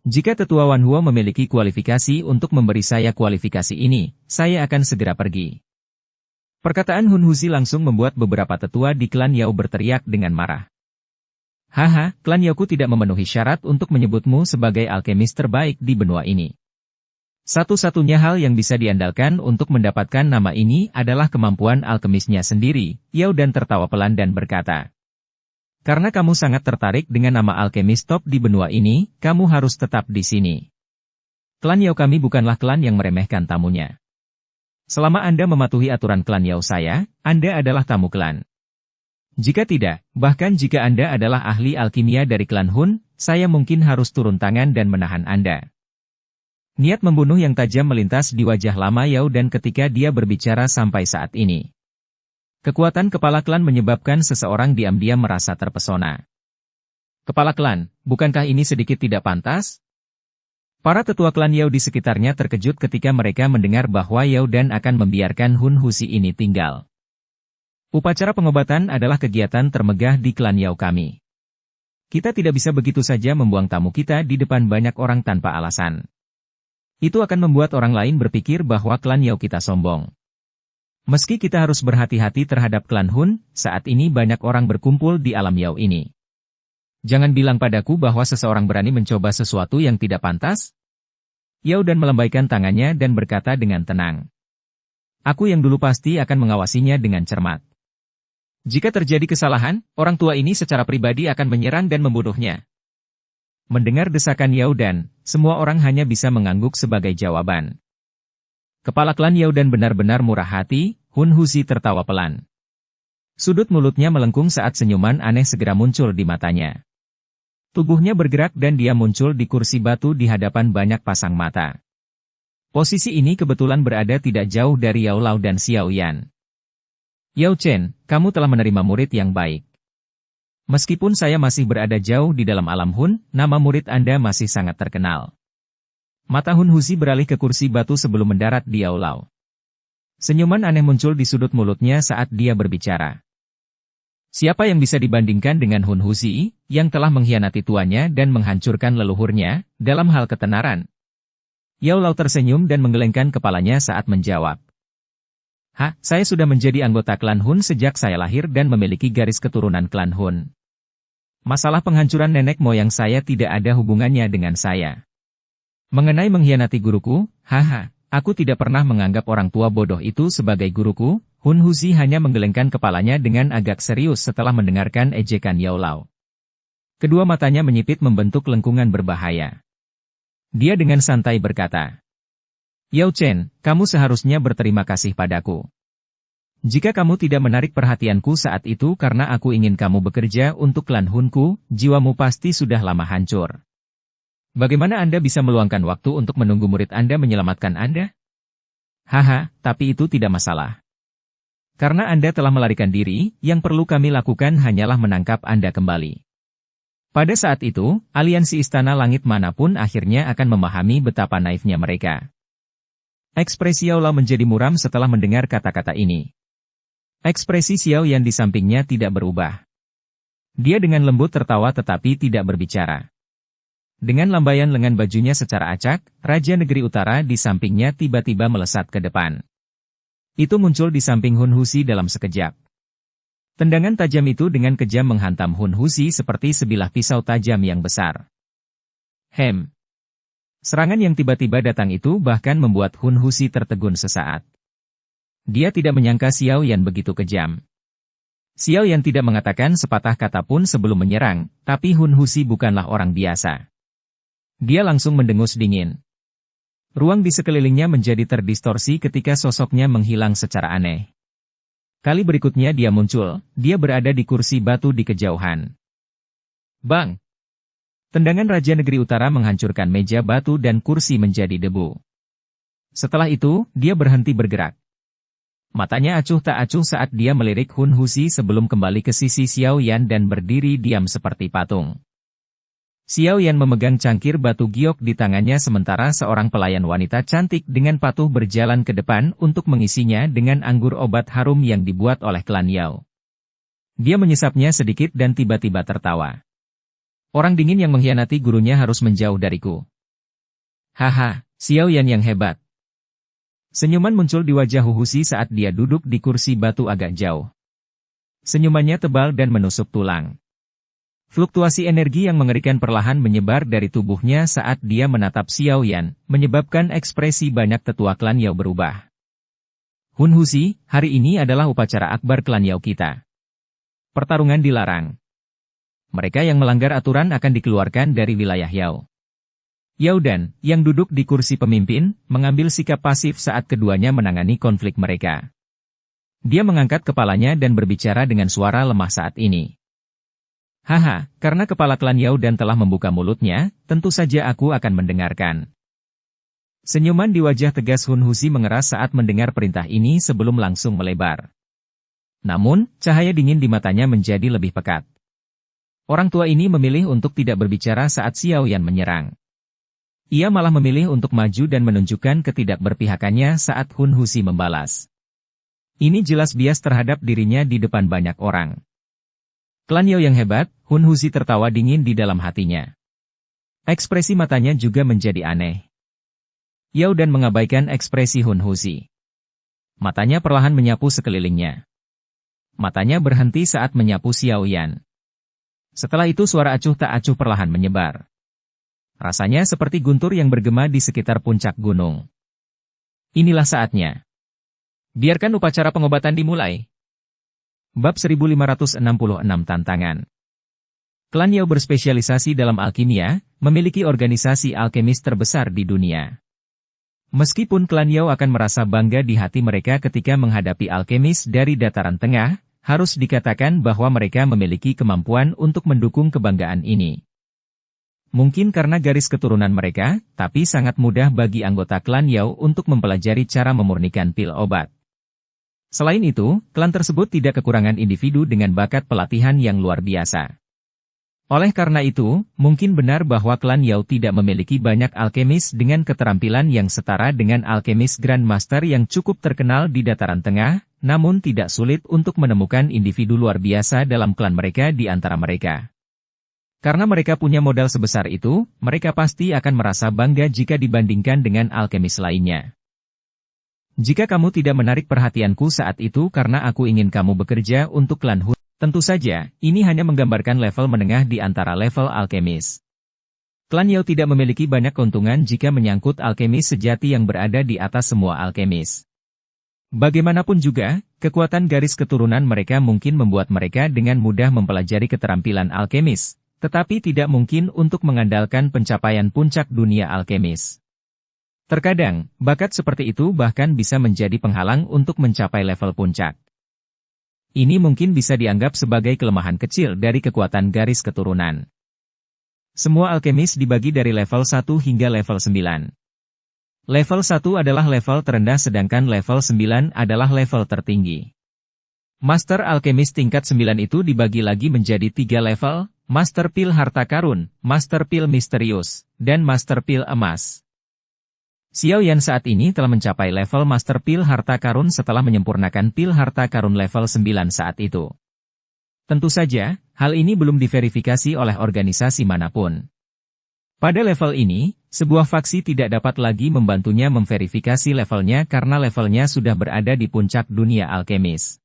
Jika tetua Wan Huo memiliki kualifikasi untuk memberi saya kualifikasi ini, saya akan segera pergi. Perkataan Hun Husi langsung membuat beberapa tetua di klan Yao berteriak dengan marah. Haha, klan Yaoku tidak memenuhi syarat untuk menyebutmu sebagai alkemis terbaik di benua ini. Satu-satunya hal yang bisa diandalkan untuk mendapatkan nama ini adalah kemampuan alkemisnya sendiri. Yao dan tertawa pelan dan berkata. Karena kamu sangat tertarik dengan nama alkemis top di benua ini, kamu harus tetap di sini. Klan Yao kami bukanlah klan yang meremehkan tamunya. Selama Anda mematuhi aturan klan Yao saya, Anda adalah tamu klan. Jika tidak, bahkan jika Anda adalah ahli alkimia dari klan Hun, saya mungkin harus turun tangan dan menahan Anda. Niat membunuh yang tajam melintas di wajah lama Yao dan ketika dia berbicara sampai saat ini. Kekuatan kepala klan menyebabkan seseorang diam-diam merasa terpesona. Kepala klan, bukankah ini sedikit tidak pantas? Para tetua klan Yao di sekitarnya terkejut ketika mereka mendengar bahwa Yao dan akan membiarkan Hun Husi ini tinggal. Upacara pengobatan adalah kegiatan termegah di klan Yao kami. Kita tidak bisa begitu saja membuang tamu kita di depan banyak orang tanpa alasan. Itu akan membuat orang lain berpikir bahwa klan Yao kita sombong. Meski kita harus berhati-hati terhadap klan Hun, saat ini banyak orang berkumpul di alam Yao ini. Jangan bilang padaku bahwa seseorang berani mencoba sesuatu yang tidak pantas. Yao Dan melambaikan tangannya dan berkata dengan tenang. Aku yang dulu pasti akan mengawasinya dengan cermat. Jika terjadi kesalahan, orang tua ini secara pribadi akan menyerang dan membunuhnya. Mendengar desakan Yao Dan, semua orang hanya bisa mengangguk sebagai jawaban. Kepala klan Yao Dan benar-benar murah hati. Hun Huzi tertawa pelan. Sudut mulutnya melengkung saat senyuman aneh segera muncul di matanya. Tubuhnya bergerak dan dia muncul di kursi batu di hadapan banyak pasang mata. Posisi ini kebetulan berada tidak jauh dari Yao Lao dan Xiao Yan. Yao Chen, kamu telah menerima murid yang baik. Meskipun saya masih berada jauh di dalam alam Hun, nama murid Anda masih sangat terkenal. Mata Hun Huzi beralih ke kursi batu sebelum mendarat di Yao Lao. Senyuman aneh muncul di sudut mulutnya saat dia berbicara. Siapa yang bisa dibandingkan dengan Hun Huzi, yang telah mengkhianati tuannya dan menghancurkan leluhurnya, dalam hal ketenaran? Yao Lao tersenyum dan menggelengkan kepalanya saat menjawab. Saya sudah menjadi anggota klan Hun sejak saya lahir dan memiliki garis keturunan klan Hun. Masalah penghancuran nenek moyang saya tidak ada hubungannya dengan saya. Mengenai mengkhianati guruku, aku tidak pernah menganggap orang tua bodoh itu sebagai guruku. Hun Huzi hanya menggelengkan kepalanya dengan agak serius setelah mendengarkan ejekan Yao Lao. Kedua matanya menyipit membentuk lengkungan berbahaya. Dia dengan santai berkata, Yao Chen, kamu seharusnya berterima kasih padaku. Jika kamu tidak menarik perhatianku saat itu karena aku ingin kamu bekerja untuk klan Hunku, jiwamu pasti sudah lama hancur. Bagaimana Anda bisa meluangkan waktu untuk menunggu murid Anda menyelamatkan Anda? Tapi itu tidak masalah. Karena Anda telah melarikan diri, yang perlu kami lakukan hanyalah menangkap Anda kembali. Pada saat itu, aliansi Istana Langit manapun akhirnya akan memahami betapa naifnya mereka. Ekspresi Yao Lao menjadi muram setelah mendengar kata-kata ini. Ekspresi Xiao Yan di sampingnya tidak berubah. Dia dengan lembut tertawa tetapi tidak berbicara. Dengan lambaian lengan bajunya secara acak, Raja Negeri Utara di sampingnya tiba-tiba melesat ke depan. Itu muncul di samping Hun Huzi dalam sekejap. Tendangan tajam itu dengan kejam menghantam Hun Huzi seperti sebilah pisau tajam yang besar. Serangan yang tiba-tiba datang itu bahkan membuat Hun Huzi tertegun sesaat. Dia tidak menyangka Xiao Yan begitu kejam. Xiao Yan tidak mengatakan sepatah kata pun sebelum menyerang, tapi Hun Huzi bukanlah orang biasa. Dia langsung mendengus dingin. Ruang di sekelilingnya menjadi terdistorsi ketika sosoknya menghilang secara aneh. Kali berikutnya dia muncul, dia berada di kursi batu di kejauhan. Bang! Tendangan Raja Negeri Utara menghancurkan meja batu dan kursi menjadi debu. Setelah itu, dia berhenti bergerak. Matanya acuh tak acuh saat dia melirik Hun Huzi sebelum kembali ke sisi Xiao Yan dan berdiri diam seperti patung. Xiao Yan memegang cangkir batu giok di tangannya sementara seorang pelayan wanita cantik dengan patuh berjalan ke depan untuk mengisinya dengan anggur obat harum yang dibuat oleh klan Yao. Dia menyesapnya sedikit dan tiba-tiba tertawa. Orang dingin yang mengkhianati gurunya harus menjauh dariku. Xiao Yan yang hebat. Senyuman muncul di wajah Hu Huzi saat dia duduk di kursi batu agak jauh. Senyumannya tebal dan menusuk tulang. Fluktuasi energi yang mengerikan perlahan menyebar dari tubuhnya saat dia menatap Xiao Yan, menyebabkan ekspresi banyak tetua klan Yao berubah. Hun Huzi, hari ini adalah upacara akbar klan Yao kita. Pertarungan dilarang. Mereka yang melanggar aturan akan dikeluarkan dari wilayah Yao. Yao Dan, yang duduk di kursi pemimpin, mengambil sikap pasif saat keduanya menangani konflik mereka. Dia mengangkat kepalanya dan berbicara dengan suara lemah saat ini. Karena kepala klan Yao Dan telah membuka mulutnya, tentu saja aku akan mendengarkan. Senyuman di wajah tegas Hun Huzi mengeras saat mendengar perintah ini sebelum langsung melebar. Namun, cahaya dingin di matanya menjadi lebih pekat. Orang tua ini memilih untuk tidak berbicara saat Xiao Yan menyerang. Ia malah memilih untuk maju dan menunjukkan ketidakberpihakannya saat Hun Huzi membalas. Ini jelas bias terhadap dirinya di depan banyak orang. Klan Yao yang hebat, Hun Huzi tertawa dingin di dalam hatinya. Ekspresi matanya juga menjadi aneh. Yao Dan mengabaikan ekspresi Hun Huzi. Matanya perlahan menyapu sekelilingnya. Matanya berhenti saat menyapu Xiao Yan. Setelah itu suara acuh tak acuh perlahan menyebar. Rasanya seperti guntur yang bergema di sekitar puncak gunung. Inilah saatnya. Biarkan upacara pengobatan dimulai. Bab 1566 Tantangan. Klan Yao berspesialisasi dalam alkimia, memiliki organisasi alkemis terbesar di dunia. Meskipun klan Yao akan merasa bangga di hati mereka ketika menghadapi alkemis dari dataran tengah, harus dikatakan bahwa mereka memiliki kemampuan untuk mendukung kebanggaan ini. Mungkin karena garis keturunan mereka, tapi sangat mudah bagi anggota klan Yao untuk mempelajari cara memurnikan pil obat. Selain itu, klan tersebut tidak kekurangan individu dengan bakat pelatihan yang luar biasa. Oleh karena itu, mungkin benar bahwa klan Yao tidak memiliki banyak alkemis dengan keterampilan yang setara dengan alkemis Grandmaster yang cukup terkenal di dataran tengah, namun tidak sulit untuk menemukan individu luar biasa dalam klan mereka di antara mereka. Karena mereka punya modal sebesar itu, mereka pasti akan merasa bangga jika dibandingkan dengan alkemis lainnya. Jika kamu tidak menarik perhatianku saat itu karena aku ingin kamu bekerja untuk klan Hun, tentu saja, ini hanya menggambarkan level menengah di antara level alkemis. Klan Yao tidak memiliki banyak keuntungan jika menyangkut alkemis sejati yang berada di atas semua alkemis. Bagaimanapun juga, kekuatan garis keturunan mereka mungkin membuat mereka dengan mudah mempelajari keterampilan alkemis, tetapi tidak mungkin untuk mengandalkan pencapaian puncak dunia alkemis. Terkadang, bakat seperti itu bahkan bisa menjadi penghalang untuk mencapai level puncak. Ini mungkin bisa dianggap sebagai kelemahan kecil dari kekuatan garis keturunan. Semua alkemis dibagi dari level 1 hingga level 9. Level 1 adalah level terendah sedangkan level 9 adalah level tertinggi. Master alkemis tingkat 9 itu dibagi lagi menjadi 3 level, Master Pil Harta Karun, Master Pil Misterius, dan Master Pil Emas. Xiao Yan saat ini telah mencapai level Master Pil Harta Karun setelah menyempurnakan Pil Harta Karun level 9 saat itu. Tentu saja, hal ini belum diverifikasi oleh organisasi manapun. Pada level ini, sebuah faksi tidak dapat lagi membantunya memverifikasi levelnya karena levelnya sudah berada di puncak dunia alkemis.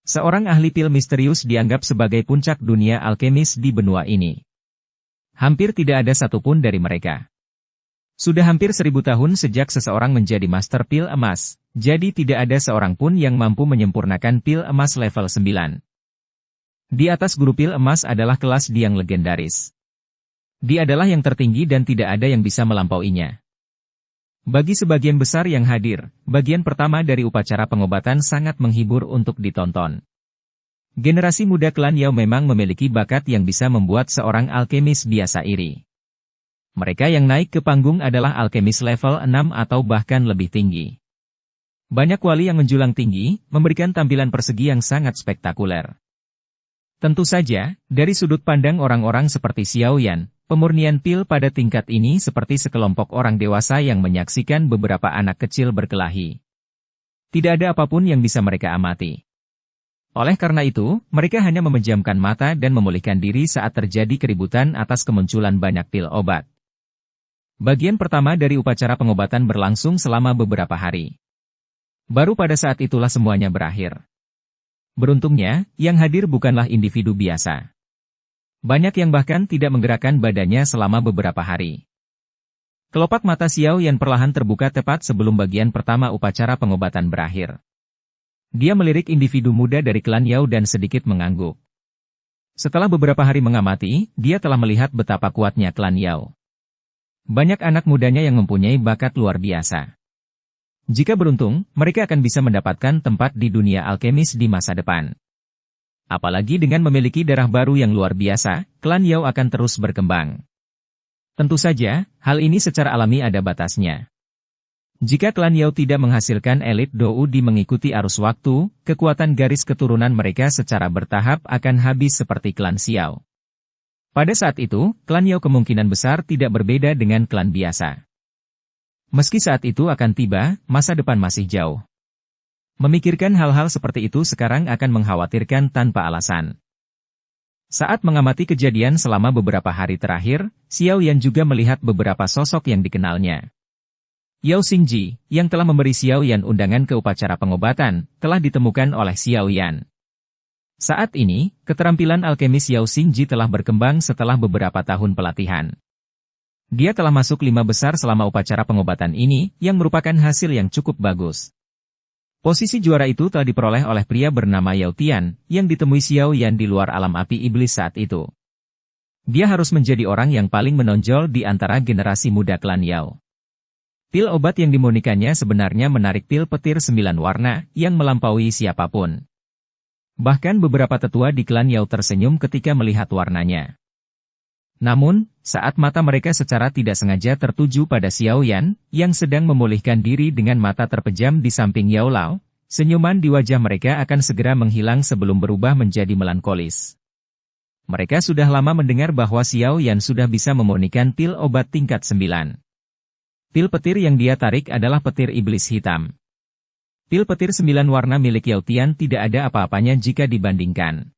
Seorang ahli pil misterius dianggap sebagai puncak dunia alkemis di benua ini. Hampir tidak ada satupun dari mereka. Sudah hampir 1000 tahun sejak seseorang menjadi Master Pil Emas, jadi tidak ada seorang pun yang mampu menyempurnakan pil emas level 9. Di atas guru pil emas adalah kelas yang legendaris. Dia adalah yang tertinggi dan tidak ada yang bisa melampauinya. Bagi sebagian besar yang hadir, bagian pertama dari upacara pengobatan sangat menghibur untuk ditonton. Generasi muda klan Yao memang memiliki bakat yang bisa membuat seorang alkemis biasa iri. Mereka yang naik ke panggung adalah alkemis level 6 atau bahkan lebih tinggi. Banyak wali yang menjulang tinggi, memberikan tampilan persegi yang sangat spektakuler. Tentu saja, dari sudut pandang orang-orang seperti Xiao Yan, pemurnian pil pada tingkat ini seperti sekelompok orang dewasa yang menyaksikan beberapa anak kecil berkelahi. Tidak ada apapun yang bisa mereka amati. Oleh karena itu, mereka hanya memejamkan mata dan memulihkan diri saat terjadi keributan atas kemunculan banyak pil obat. Bagian pertama dari upacara pengobatan berlangsung selama beberapa hari. Baru pada saat itulah semuanya berakhir. Beruntungnya, yang hadir bukanlah individu biasa. Banyak yang bahkan tidak menggerakkan badannya selama beberapa hari. Kelopak mata Xiao Yan perlahan terbuka tepat sebelum bagian pertama upacara pengobatan berakhir. Dia melirik individu muda dari klan Yao dan sedikit mengangguk. Setelah beberapa hari mengamati, dia telah melihat betapa kuatnya klan Yao. Banyak anak mudanya yang mempunyai bakat luar biasa. Jika beruntung, mereka akan bisa mendapatkan tempat di dunia alkemis di masa depan. Apalagi dengan memiliki darah baru yang luar biasa, klan Yao akan terus berkembang. Tentu saja, hal ini secara alami ada batasnya. Jika klan Yao tidak menghasilkan elit Dou di mengikuti arus waktu, kekuatan garis keturunan mereka secara bertahap akan habis seperti klan Xiao. Pada saat itu, klan Yao kemungkinan besar tidak berbeda dengan klan biasa. Meski saat itu akan tiba, masa depan masih jauh. Memikirkan hal-hal seperti itu sekarang akan mengkhawatirkan tanpa alasan. Saat mengamati kejadian selama beberapa hari terakhir, Xiao Yan juga melihat beberapa sosok yang dikenalnya. Yao Xingji, yang telah memberi Xiao Yan undangan ke upacara pengobatan, telah ditemukan oleh Xiao Yan. Saat ini, keterampilan alkemis Yao Xingji telah berkembang setelah beberapa tahun pelatihan. Dia telah masuk 5 besar selama upacara pengobatan ini, yang merupakan hasil yang cukup bagus. Posisi juara itu telah diperoleh oleh pria bernama Yao Tian, yang ditemui Xiao Yan di luar alam api iblis saat itu. Dia harus menjadi orang yang paling menonjol di antara generasi muda klan Yao. Pil obat yang dimurnikannya sebenarnya menarik pil petir 9 warna, yang melampaui siapapun. Bahkan beberapa tetua di klan Yao tersenyum ketika melihat warnanya. Namun, saat mata mereka secara tidak sengaja tertuju pada Xiao Yan, yang sedang memulihkan diri dengan mata terpejam di samping Yao Lao, senyuman di wajah mereka akan segera menghilang sebelum berubah menjadi melankolis. Mereka sudah lama mendengar bahwa Xiao Yan sudah bisa memurnikan pil obat tingkat 9. Pil petir yang dia tarik adalah petir iblis hitam. Pil petir 9 warna milik Yao Tian tidak ada apa-apanya jika dibandingkan.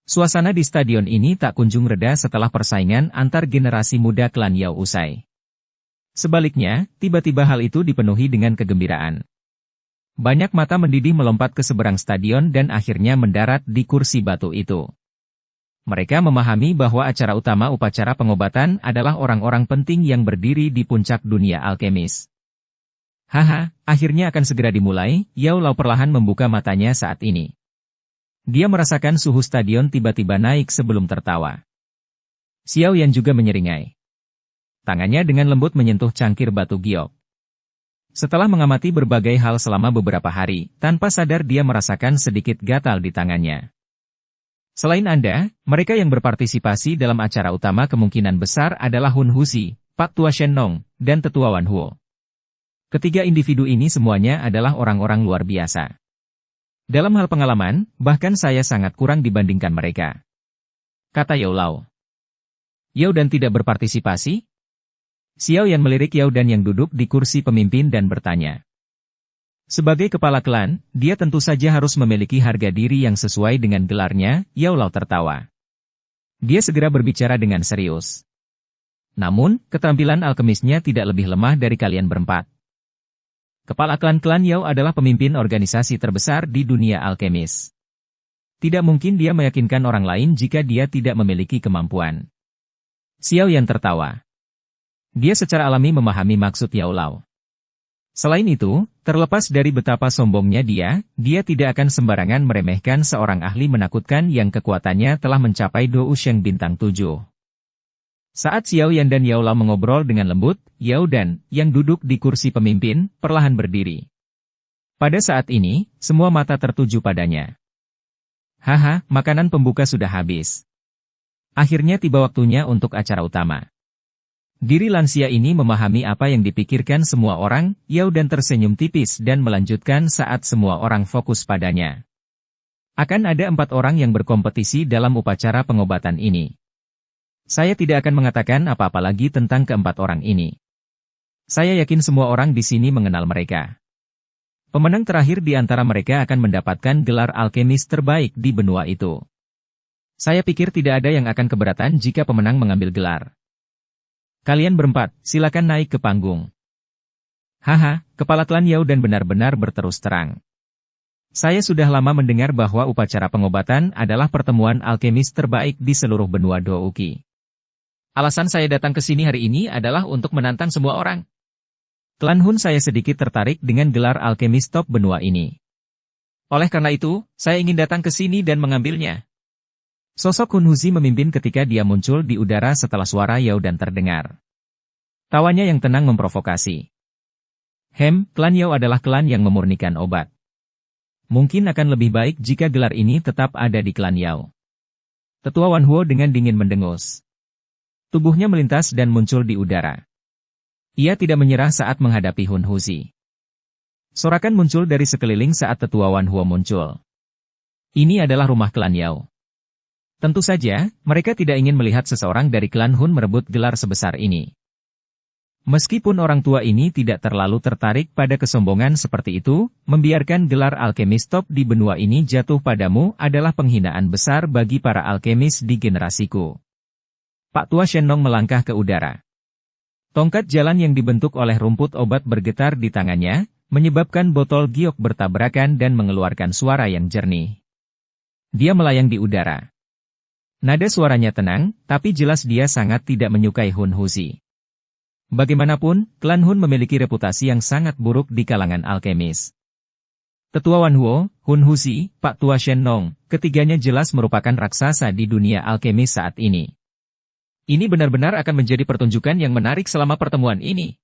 Suasana di stadion ini tak kunjung reda setelah persaingan antar generasi muda klan Yao usai. Sebaliknya, tiba-tiba hal itu dipenuhi dengan kegembiraan. Banyak mata mendidih melompat ke seberang stadion dan akhirnya mendarat di kursi batu itu. Mereka memahami bahwa acara utama upacara pengobatan adalah orang-orang penting yang berdiri di puncak dunia alkemis. Haha, akhirnya akan segera dimulai, Yao Lao perlahan membuka matanya saat ini. Dia merasakan suhu stadion tiba-tiba naik sebelum tertawa. Xiao Yan juga menyeringai. Tangannya dengan lembut menyentuh cangkir batu giok. Setelah mengamati berbagai hal selama beberapa hari, tanpa sadar dia merasakan sedikit gatal di tangannya. Selain Anda, mereka yang berpartisipasi dalam acara utama kemungkinan besar adalah Hun Huzi, Pak Tua Shen Nong, dan Tetua Wan Huo. Ketiga individu ini semuanya adalah orang-orang luar biasa. Dalam hal pengalaman, bahkan saya sangat kurang dibandingkan mereka. Kata Yao Lao. Yao Dan tidak berpartisipasi? Xiao Yan melirik Yao Dan yang duduk di kursi pemimpin dan bertanya. Sebagai kepala klan, dia tentu saja harus memiliki harga diri yang sesuai dengan gelarnya, Yao Lao tertawa. Dia segera berbicara dengan serius. Namun, keterampilan alkemisnya tidak lebih lemah dari kalian berempat. Kepala klan Yao adalah pemimpin organisasi terbesar di dunia alkemis. Tidak mungkin dia meyakinkan orang lain jika dia tidak memiliki kemampuan. Xiao Yan tertawa. Dia secara alami memahami maksud Yao Lao. Selain itu, terlepas dari betapa sombongnya dia tidak akan sembarangan meremehkan seorang ahli menakutkan yang kekuatannya telah mencapai Dou Sheng bintang 7. Saat Xiao Yan dan Yao Lao mengobrol dengan lembut, Yao Dan, yang duduk di kursi pemimpin, perlahan berdiri. Pada saat ini, semua mata tertuju padanya. Haha, makanan pembuka sudah habis. Akhirnya tiba waktunya untuk acara utama. Diri lansia ini memahami apa yang dipikirkan semua orang, Yao Dan tersenyum tipis dan melanjutkan saat semua orang fokus padanya. Akan ada 4 orang yang berkompetisi dalam upacara pengobatan ini. Saya tidak akan mengatakan apa-apa lagi tentang keempat orang ini. Saya yakin semua orang di sini mengenal mereka. Pemenang terakhir di antara mereka akan mendapatkan gelar alkemis terbaik di benua itu. Saya pikir tidak ada yang akan keberatan jika pemenang mengambil gelar. Kalian berempat, silakan naik ke panggung. Haha, kepala klan Yao Dan benar-benar berterus terang. Saya sudah lama mendengar bahwa upacara pengobatan adalah pertemuan alkemis terbaik di seluruh benua Douki. Alasan saya datang ke sini hari ini adalah untuk menantang semua orang. Klan Hun saya sedikit tertarik dengan gelar alkemis top benua ini. Oleh karena itu, saya ingin datang ke sini dan mengambilnya. Sosok Hun Huzi memimpin ketika dia muncul di udara setelah suara Yao Dan terdengar. Tawanya yang tenang memprovokasi. Klan Yao adalah klan yang memurnikan obat. Mungkin akan lebih baik jika gelar ini tetap ada di klan Yao. Tetua Wan Huo dengan dingin mendengus. Tubuhnya melintas dan muncul di udara. Ia tidak menyerah saat menghadapi Hun Huzi. Sorakan muncul dari sekeliling saat Tetua Wan Huo muncul. Ini adalah rumah klan Yao. Tentu saja, mereka tidak ingin melihat seseorang dari klan Hun merebut gelar sebesar ini. Meskipun orang tua ini tidak terlalu tertarik pada kesombongan seperti itu, membiarkan gelar alkemis top di benua ini jatuh padamu adalah penghinaan besar bagi para alkemis di generasiku. Pak Tua Shen Nong melangkah ke udara. Tongkat jalan yang dibentuk oleh rumput obat bergetar di tangannya, menyebabkan botol giok bertabrakan dan mengeluarkan suara yang jernih. Dia melayang di udara. Nada suaranya tenang, tapi jelas dia sangat tidak menyukai Hun Huzi. Bagaimanapun, klan Hun memiliki reputasi yang sangat buruk di kalangan alkemis. Tetua Wan Huo, Hun Huzi, Pak Tua Shen Nong, ketiganya jelas merupakan raksasa di dunia alkemis saat ini. Ini benar-benar akan menjadi pertunjukan yang menarik selama pertemuan ini.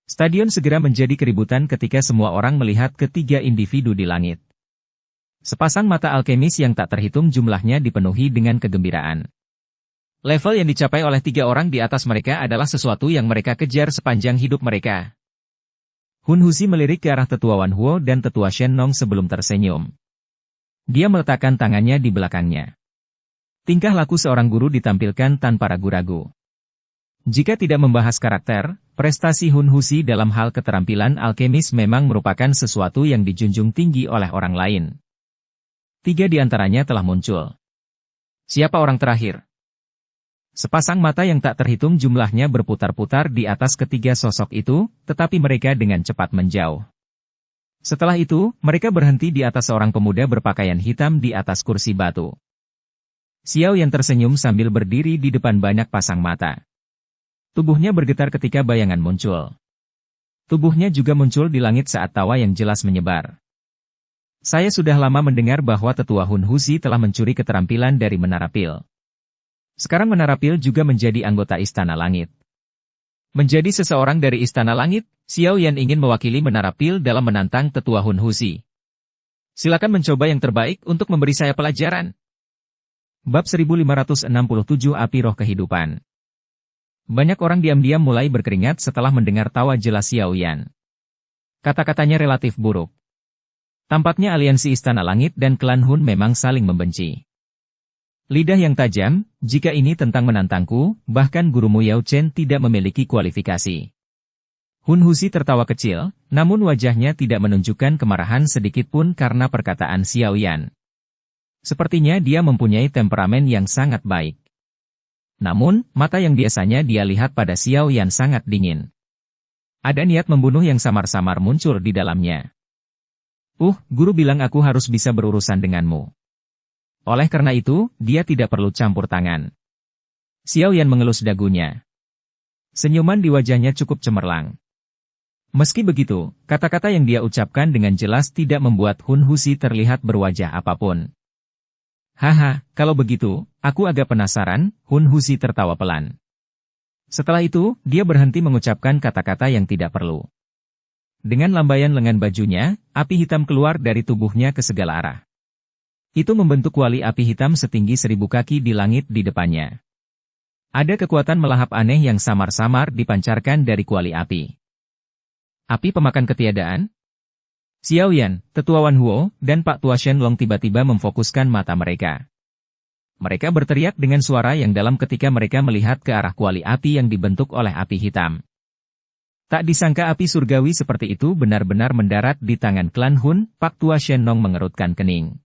Stadion segera menjadi keributan ketika semua orang melihat ketiga individu di langit. Sepasang mata alkemis yang tak terhitung jumlahnya dipenuhi dengan kegembiraan. Level yang dicapai oleh tiga orang di atas mereka adalah sesuatu yang mereka kejar sepanjang hidup mereka. Hun Huzi melirik ke arah Tetua Wan Huo dan Tetua Shen Nong sebelum tersenyum. Dia meletakkan tangannya di belakangnya. Tingkah laku seorang guru ditampilkan tanpa ragu-ragu. Jika tidak membahas karakter, prestasi Hun Huzi dalam hal keterampilan alkemis memang merupakan sesuatu yang dijunjung tinggi oleh orang lain. Tiga di antaranya telah muncul. Siapa orang terakhir? Sepasang mata yang tak terhitung jumlahnya berputar-putar di atas ketiga sosok itu, tetapi mereka dengan cepat menjauh. Setelah itu, mereka berhenti di atas seorang pemuda berpakaian hitam di atas kursi batu. Xiao Yan tersenyum sambil berdiri di depan banyak pasang mata. Tubuhnya bergetar ketika bayangan muncul. Tubuhnya juga muncul di langit saat tawa yang jelas menyebar. Saya sudah lama mendengar bahwa Tetua Hun Huzi telah mencuri keterampilan dari Menara Pil. Sekarang Menara Pil juga menjadi anggota Istana Langit. Menjadi seseorang dari Istana Langit, Xiao Yan ingin mewakili Menara Pil dalam menantang Tetua Hun Huzi. Silakan mencoba yang terbaik untuk memberi saya pelajaran. Bab 1567 Api Roh Kehidupan. Banyak orang diam-diam mulai berkeringat setelah mendengar tawa jelas Xiao Yan. Kata-katanya relatif buruk. Tampaknya aliansi Istana Langit dan klan Hun memang saling membenci. Lidah yang tajam, jika ini tentang menantangku, bahkan gurumu Yao Chen tidak memiliki kualifikasi. Hun Huzi tertawa kecil, namun wajahnya tidak menunjukkan kemarahan sedikitpun karena perkataan Xiao Yan. Sepertinya dia mempunyai temperamen yang sangat baik. Namun, mata yang biasanya dia lihat pada Xiao Yan sangat dingin. Ada niat membunuh yang samar-samar muncul di dalamnya. Guru bilang aku harus bisa berurusan denganmu. Oleh karena itu, dia tidak perlu campur tangan. Xiao Yan mengelus dagunya. Senyuman di wajahnya cukup cemerlang. Meski begitu, kata-kata yang dia ucapkan dengan jelas tidak membuat Hun Huzi terlihat berwajah apapun. Haha, kalau begitu, aku agak penasaran, Hun Huzi tertawa pelan. Setelah itu, dia berhenti mengucapkan kata-kata yang tidak perlu. Dengan lambaian lengan bajunya, api hitam keluar dari tubuhnya ke segala arah. Itu membentuk kuali api hitam setinggi 1000 kaki di langit di depannya. Ada kekuatan melahap aneh yang samar-samar dipancarkan dari kuali api. Api pemakan ketiadaan? Xiao Yan, Tetua Wan Huo, dan Pak Tua Shen Long tiba-tiba memfokuskan mata mereka. Mereka berteriak dengan suara yang dalam ketika mereka melihat ke arah kuali api yang dibentuk oleh api hitam. Tak disangka api surgawi seperti itu benar-benar mendarat di tangan klan Hun. Pak Tua Shen Nong mengerutkan kening.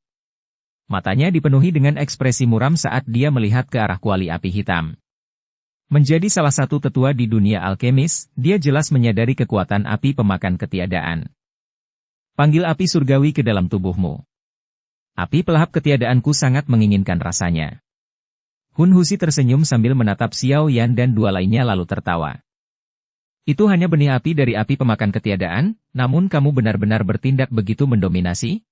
Matanya dipenuhi dengan ekspresi muram saat dia melihat ke arah kuali api hitam. Menjadi salah satu tetua di dunia alkemis, dia jelas menyadari kekuatan api pemakan ketiadaan. Panggil api surgawi ke dalam tubuhmu. Api pelahap ketiadaanku sangat menginginkan rasanya. Hun Huzi tersenyum sambil menatap Xiao Yan dan dua lainnya lalu tertawa. Itu hanya benih api dari api pemakan ketiadaan, namun kamu benar-benar bertindak begitu mendominasi?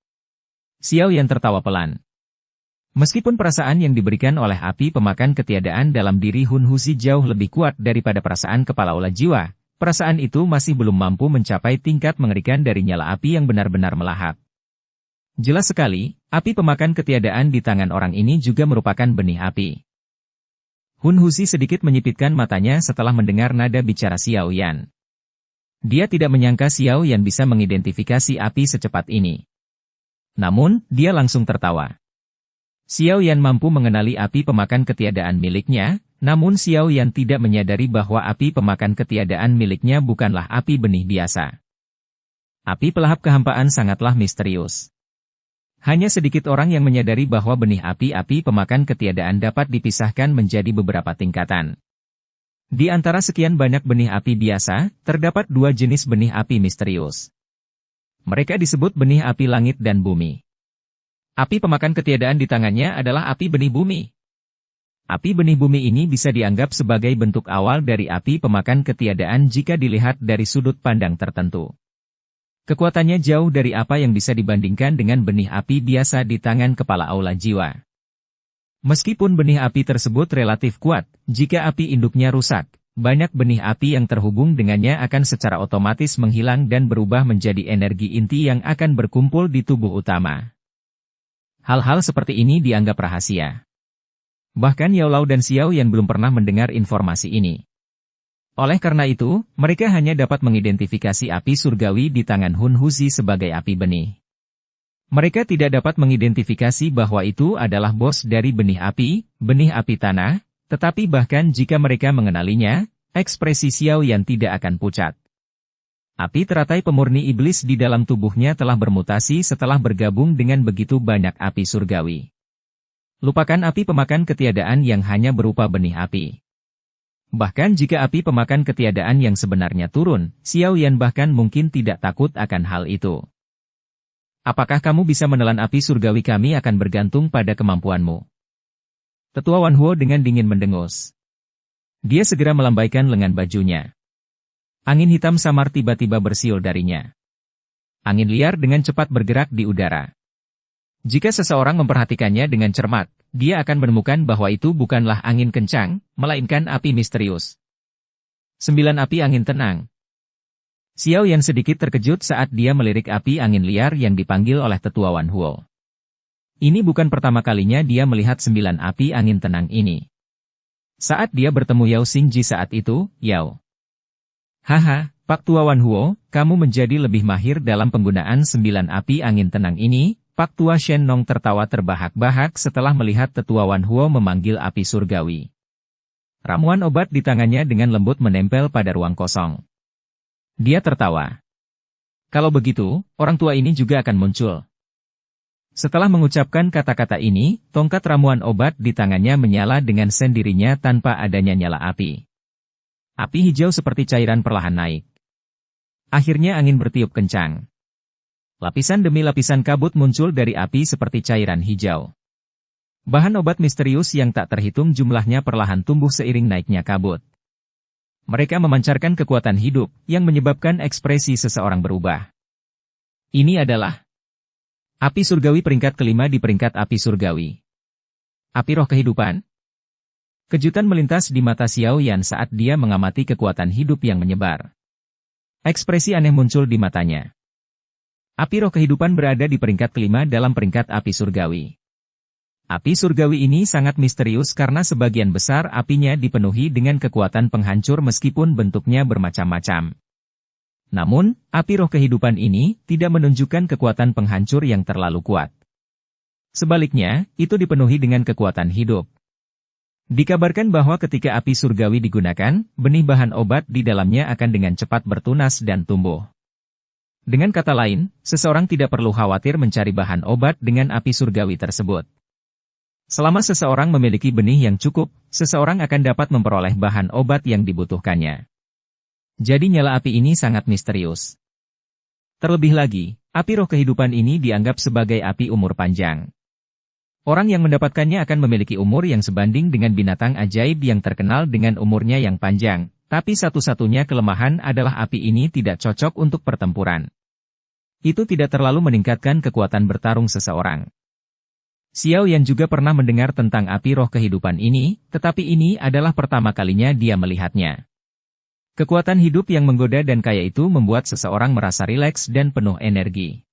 Xiao Yan tertawa pelan. Meskipun perasaan yang diberikan oleh api pemakan ketiadaan dalam diri Hun Huzi jauh lebih kuat daripada perasaan kepala ular jiwa, perasaan itu masih belum mampu mencapai tingkat mengerikan dari nyala api yang benar-benar melahap. Jelas sekali, api pemakan ketiadaan di tangan orang ini juga merupakan benih api. Hun Huzi sedikit menyipitkan matanya setelah mendengar nada bicara Xiao Yan. Dia tidak menyangka Xiao Yan bisa mengidentifikasi api secepat ini. Namun, dia langsung tertawa. Xiao Yan mampu mengenali api pemakan ketiadaan miliknya, namun Xiao Yan tidak menyadari bahwa api pemakan ketiadaan miliknya bukanlah api benih biasa. Api pelahap kehampaan sangatlah misterius. Hanya sedikit orang yang menyadari bahwa benih api-api pemakan ketiadaan dapat dipisahkan menjadi beberapa tingkatan. Di antara sekian banyak benih api biasa, terdapat dua jenis benih api misterius. Mereka disebut benih api langit dan bumi. Api pemakan ketiadaan di tangannya adalah api benih bumi. Api benih bumi ini bisa dianggap sebagai bentuk awal dari api pemakan ketiadaan jika dilihat dari sudut pandang tertentu. Kekuatannya jauh dari apa yang bisa dibandingkan dengan benih api biasa di tangan kepala aula jiwa. Meskipun benih api tersebut relatif kuat, jika api induknya rusak, banyak benih api yang terhubung dengannya akan secara otomatis menghilang dan berubah menjadi energi inti yang akan berkumpul di tubuh utama. Hal-hal seperti ini dianggap rahasia. Bahkan Yao Lao dan Xiao Yan belum pernah mendengar informasi ini. Oleh karena itu, mereka hanya dapat mengidentifikasi api surgawi di tangan Hun Huzi sebagai api benih. Mereka tidak dapat mengidentifikasi bahwa itu adalah bos dari benih api tanah, tetapi bahkan jika mereka mengenalinya, ekspresi Xiao Yan tidak akan pucat. Api teratai pemurni iblis di dalam tubuhnya telah bermutasi setelah bergabung dengan begitu banyak api surgawi. Lupakan api pemakan ketiadaan yang hanya berupa benih api. Bahkan jika api pemakan ketiadaan yang sebenarnya turun, Xiao Yan bahkan mungkin tidak takut akan hal itu. Apakah kamu bisa menelan api surgawi kami akan bergantung pada kemampuanmu. Tetua Wan Huo dengan dingin mendengus. Dia segera melambaikan lengan bajunya. Angin hitam samar tiba-tiba bersiul darinya. Angin liar dengan cepat bergerak di udara. Jika seseorang memperhatikannya dengan cermat, dia akan menemukan bahwa itu bukanlah angin kencang, melainkan api misterius. 9 api angin tenang. Xiao Yan sedikit terkejut saat dia melirik api angin liar yang dipanggil oleh Tetua Wan Huo. Ini bukan pertama kalinya dia melihat 9 api angin tenang ini. Saat dia bertemu Yao Xingji saat itu, Yao. Haha, Pak Tua Wan Huo, kamu menjadi lebih mahir dalam penggunaan 9 api angin tenang ini. Pak Tua Shen Nong tertawa terbahak-bahak setelah melihat Tetua Wan Huo memanggil api surgawi. Ramuan obat di tangannya dengan lembut menempel pada ruang kosong. Dia tertawa. Kalau begitu, orang tua ini juga akan muncul. Setelah mengucapkan kata-kata ini, tongkat ramuan obat di tangannya menyala dengan sendirinya tanpa adanya nyala api. Api hijau seperti cairan perlahan naik. Akhirnya angin bertiup kencang. Lapisan demi lapisan kabut muncul dari api seperti cairan hijau. Bahan obat misterius yang tak terhitung jumlahnya perlahan tumbuh seiring naiknya kabut. Mereka memancarkan kekuatan hidup yang menyebabkan ekspresi seseorang berubah. Ini adalah api surgawi peringkat kelima di peringkat api surgawi. Api roh kehidupan. Kejutan melintas di mata Xiao Yan saat dia mengamati kekuatan hidup yang menyebar. Ekspresi aneh muncul di matanya. Api roh kehidupan berada di peringkat kelima dalam peringkat api surgawi. Api surgawi ini sangat misterius karena sebagian besar apinya dipenuhi dengan kekuatan penghancur meskipun bentuknya bermacam-macam. Namun, api roh kehidupan ini tidak menunjukkan kekuatan penghancur yang terlalu kuat. Sebaliknya, itu dipenuhi dengan kekuatan hidup. Dikabarkan bahwa ketika api surgawi digunakan, benih bahan obat di dalamnya akan dengan cepat bertunas dan tumbuh. Dengan kata lain, seseorang tidak perlu khawatir mencari bahan obat dengan api surgawi tersebut. Selama seseorang memiliki benih yang cukup, seseorang akan dapat memperoleh bahan obat yang dibutuhkannya. Jadi nyala api ini sangat misterius. Terlebih lagi, api roh kehidupan ini dianggap sebagai api umur panjang. Orang yang mendapatkannya akan memiliki umur yang sebanding dengan binatang ajaib yang terkenal dengan umurnya yang panjang. Tapi satu-satunya kelemahan adalah api ini tidak cocok untuk pertempuran. Itu tidak terlalu meningkatkan kekuatan bertarung seseorang. Xiao Yan juga pernah mendengar tentang api roh kehidupan ini, tetapi ini adalah pertama kalinya dia melihatnya. Kekuatan hidup yang menggoda dan kaya itu membuat seseorang merasa rileks dan penuh energi.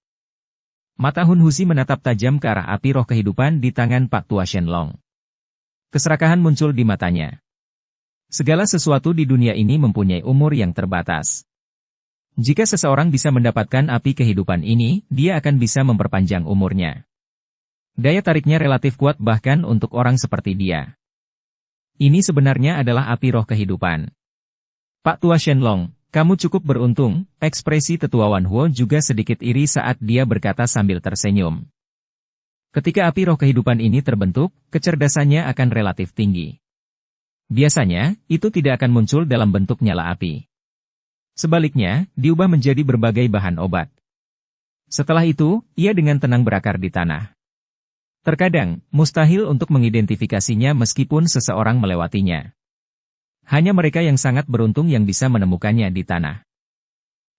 Mata Hun Huzi menatap tajam ke arah api roh kehidupan di tangan Pak Tua Shenlong. Keserakahan muncul di matanya. Segala sesuatu di dunia ini mempunyai umur yang terbatas. Jika seseorang bisa mendapatkan api kehidupan ini, dia akan bisa memperpanjang umurnya. Daya tariknya relatif kuat bahkan untuk orang seperti dia. Ini sebenarnya adalah api roh kehidupan. Pak Tua Shenlong, kamu cukup beruntung, ekspresi Tetua Wan Huo juga sedikit iri saat dia berkata sambil tersenyum. Ketika api roh kehidupan ini terbentuk, kecerdasannya akan relatif tinggi. Biasanya, itu tidak akan muncul dalam bentuk nyala api. Sebaliknya, diubah menjadi berbagai bahan obat. Setelah itu, ia dengan tenang berakar di tanah. Terkadang, mustahil untuk mengidentifikasinya meskipun seseorang melewatinya. Hanya mereka yang sangat beruntung yang bisa menemukannya di tanah.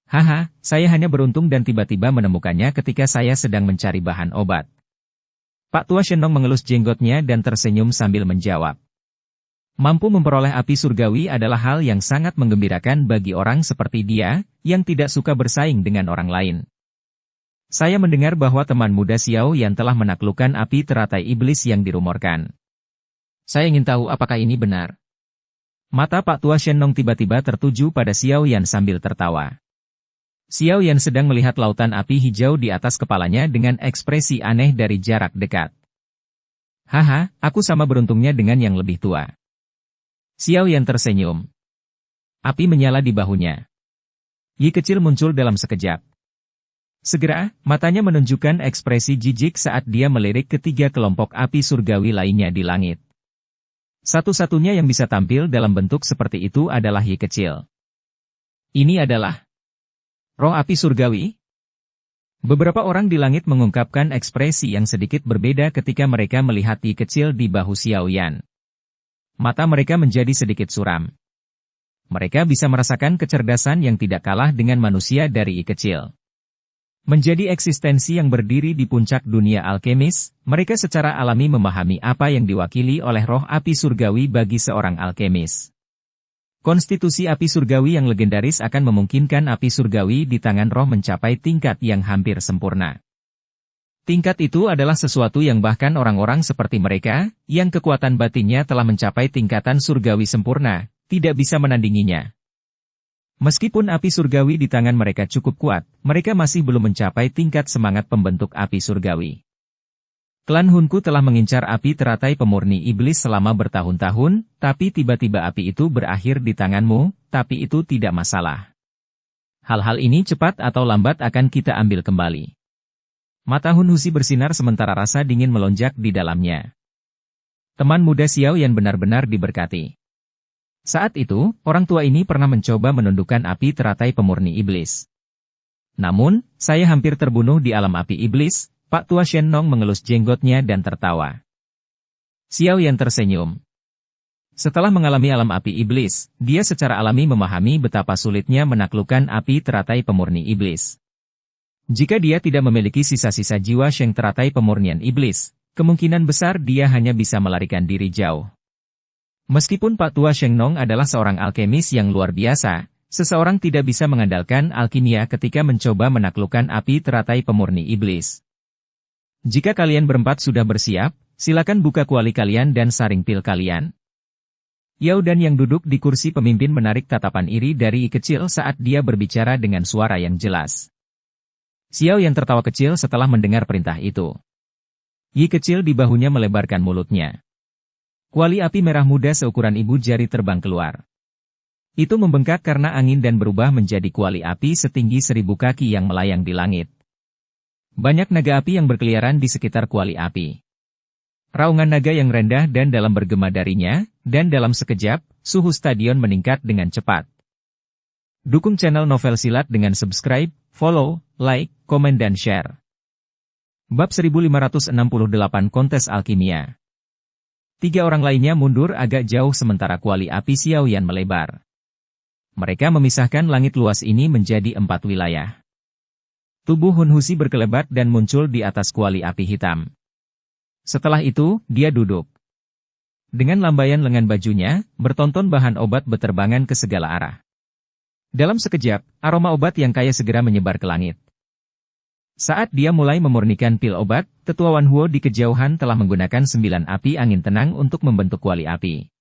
Haha, saya hanya beruntung dan tiba-tiba menemukannya ketika saya sedang mencari bahan obat. Pak Tua Shenong mengelus jenggotnya dan tersenyum sambil menjawab. Mampu memperoleh api surgawi adalah hal yang sangat menggembirakan bagi orang seperti dia, yang tidak suka bersaing dengan orang lain. Saya mendengar bahwa teman muda Xiao Yan telah menaklukkan api teratai iblis yang dirumorkan. Saya ingin tahu apakah ini benar. Mata Pak Tua Shenong tiba-tiba tertuju pada Xiao Yan sambil tertawa. Xiao Yan sedang melihat lautan api hijau di atas kepalanya dengan ekspresi aneh dari jarak dekat. Haha, aku sama beruntungnya dengan yang lebih tua. Xiao Yan tersenyum. Api menyala di bahunya. Yi kecil muncul dalam sekejap. Segera, matanya menunjukkan ekspresi jijik saat dia melirik ketiga kelompok api surgawi lainnya di langit. Satu-satunya yang bisa tampil dalam bentuk seperti itu adalah Yi kecil. Ini adalah roh api surgawi? Beberapa orang di langit mengungkapkan ekspresi yang sedikit berbeda ketika mereka melihat Yi kecil di bahu Xiao Yan. Mata mereka menjadi sedikit suram. Mereka bisa merasakan kecerdasan yang tidak kalah dengan manusia dari Yi kecil. Menjadi eksistensi yang berdiri di puncak dunia alkemis, mereka secara alami memahami apa yang diwakili oleh roh api surgawi bagi seorang alkemis. Konstitusi api surgawi yang legendaris akan memungkinkan api surgawi di tangan roh mencapai tingkat yang hampir sempurna. Tingkat itu adalah sesuatu yang bahkan orang-orang seperti mereka, yang kekuatan batinnya telah mencapai tingkatan surgawi sempurna, tidak bisa menandinginya. Meskipun api surgawi di tangan mereka cukup kuat, mereka masih belum mencapai tingkat semangat pembentuk api surgawi. Klan Hunku telah mengincar api teratai pemurni iblis selama bertahun-tahun, tapi tiba-tiba api itu berakhir di tanganmu, tapi itu tidak masalah. Hal-hal ini cepat atau lambat akan kita ambil kembali. Mata Hun Husi bersinar sementara rasa dingin melonjak di dalamnya. Teman muda Xiao Yan benar-benar diberkati. Saat itu, orang tua ini pernah mencoba menundukkan api teratai pemurni iblis. Namun, saya hampir terbunuh di alam api iblis. Pak Tua Shenong mengelus jenggotnya dan tertawa. Xiao Yan tersenyum. Setelah mengalami alam api iblis, dia secara alami memahami betapa sulitnya menaklukkan api teratai pemurni iblis. Jika dia tidak memiliki sisa-sisa jiwa Sheng teratai pemurnian iblis, kemungkinan besar dia hanya bisa melarikan diri jauh. Meskipun Pak Tua Shenong adalah seorang alkemis yang luar biasa, seseorang tidak bisa mengandalkan alkimia ketika mencoba menaklukkan api teratai pemurni iblis. Jika kalian berempat sudah bersiap, silakan buka kuali kalian dan saring pil kalian. Yao Dan yang duduk di kursi pemimpin menarik tatapan iri dari Yi kecil saat dia berbicara dengan suara yang jelas. Xiao Yan tertawa kecil setelah mendengar perintah itu. Yi kecil di bahunya melebarkan mulutnya. Kuali api merah muda seukuran ibu jari terbang keluar. Itu membengkak karena angin dan berubah menjadi kuali api setinggi 1000 kaki yang melayang di langit. Banyak naga api yang berkeliaran di sekitar kuali api. Raungan naga yang rendah dan dalam bergema darinya, dan dalam sekejap, suhu stadion meningkat dengan cepat. Dukung channel Novel Silat dengan subscribe, follow, like, komen dan share. Bab 1568 Kontes Alkimia. 3 orang lainnya mundur agak jauh sementara kuali api Xiao Yan melebar. Mereka memisahkan langit luas ini menjadi 4 wilayah. Tubuh Hun Husi berkelebat dan muncul di atas kuali api hitam. Setelah itu, dia duduk. Dengan lambaian lengan bajunya, bertonton bahan obat beterbangan ke segala arah. Dalam sekejap, aroma obat yang kaya segera menyebar ke langit. Saat dia mulai memurnikan pil obat, Tetua Wan Huo di kejauhan telah menggunakan 9 api angin tenang untuk membentuk kuali api.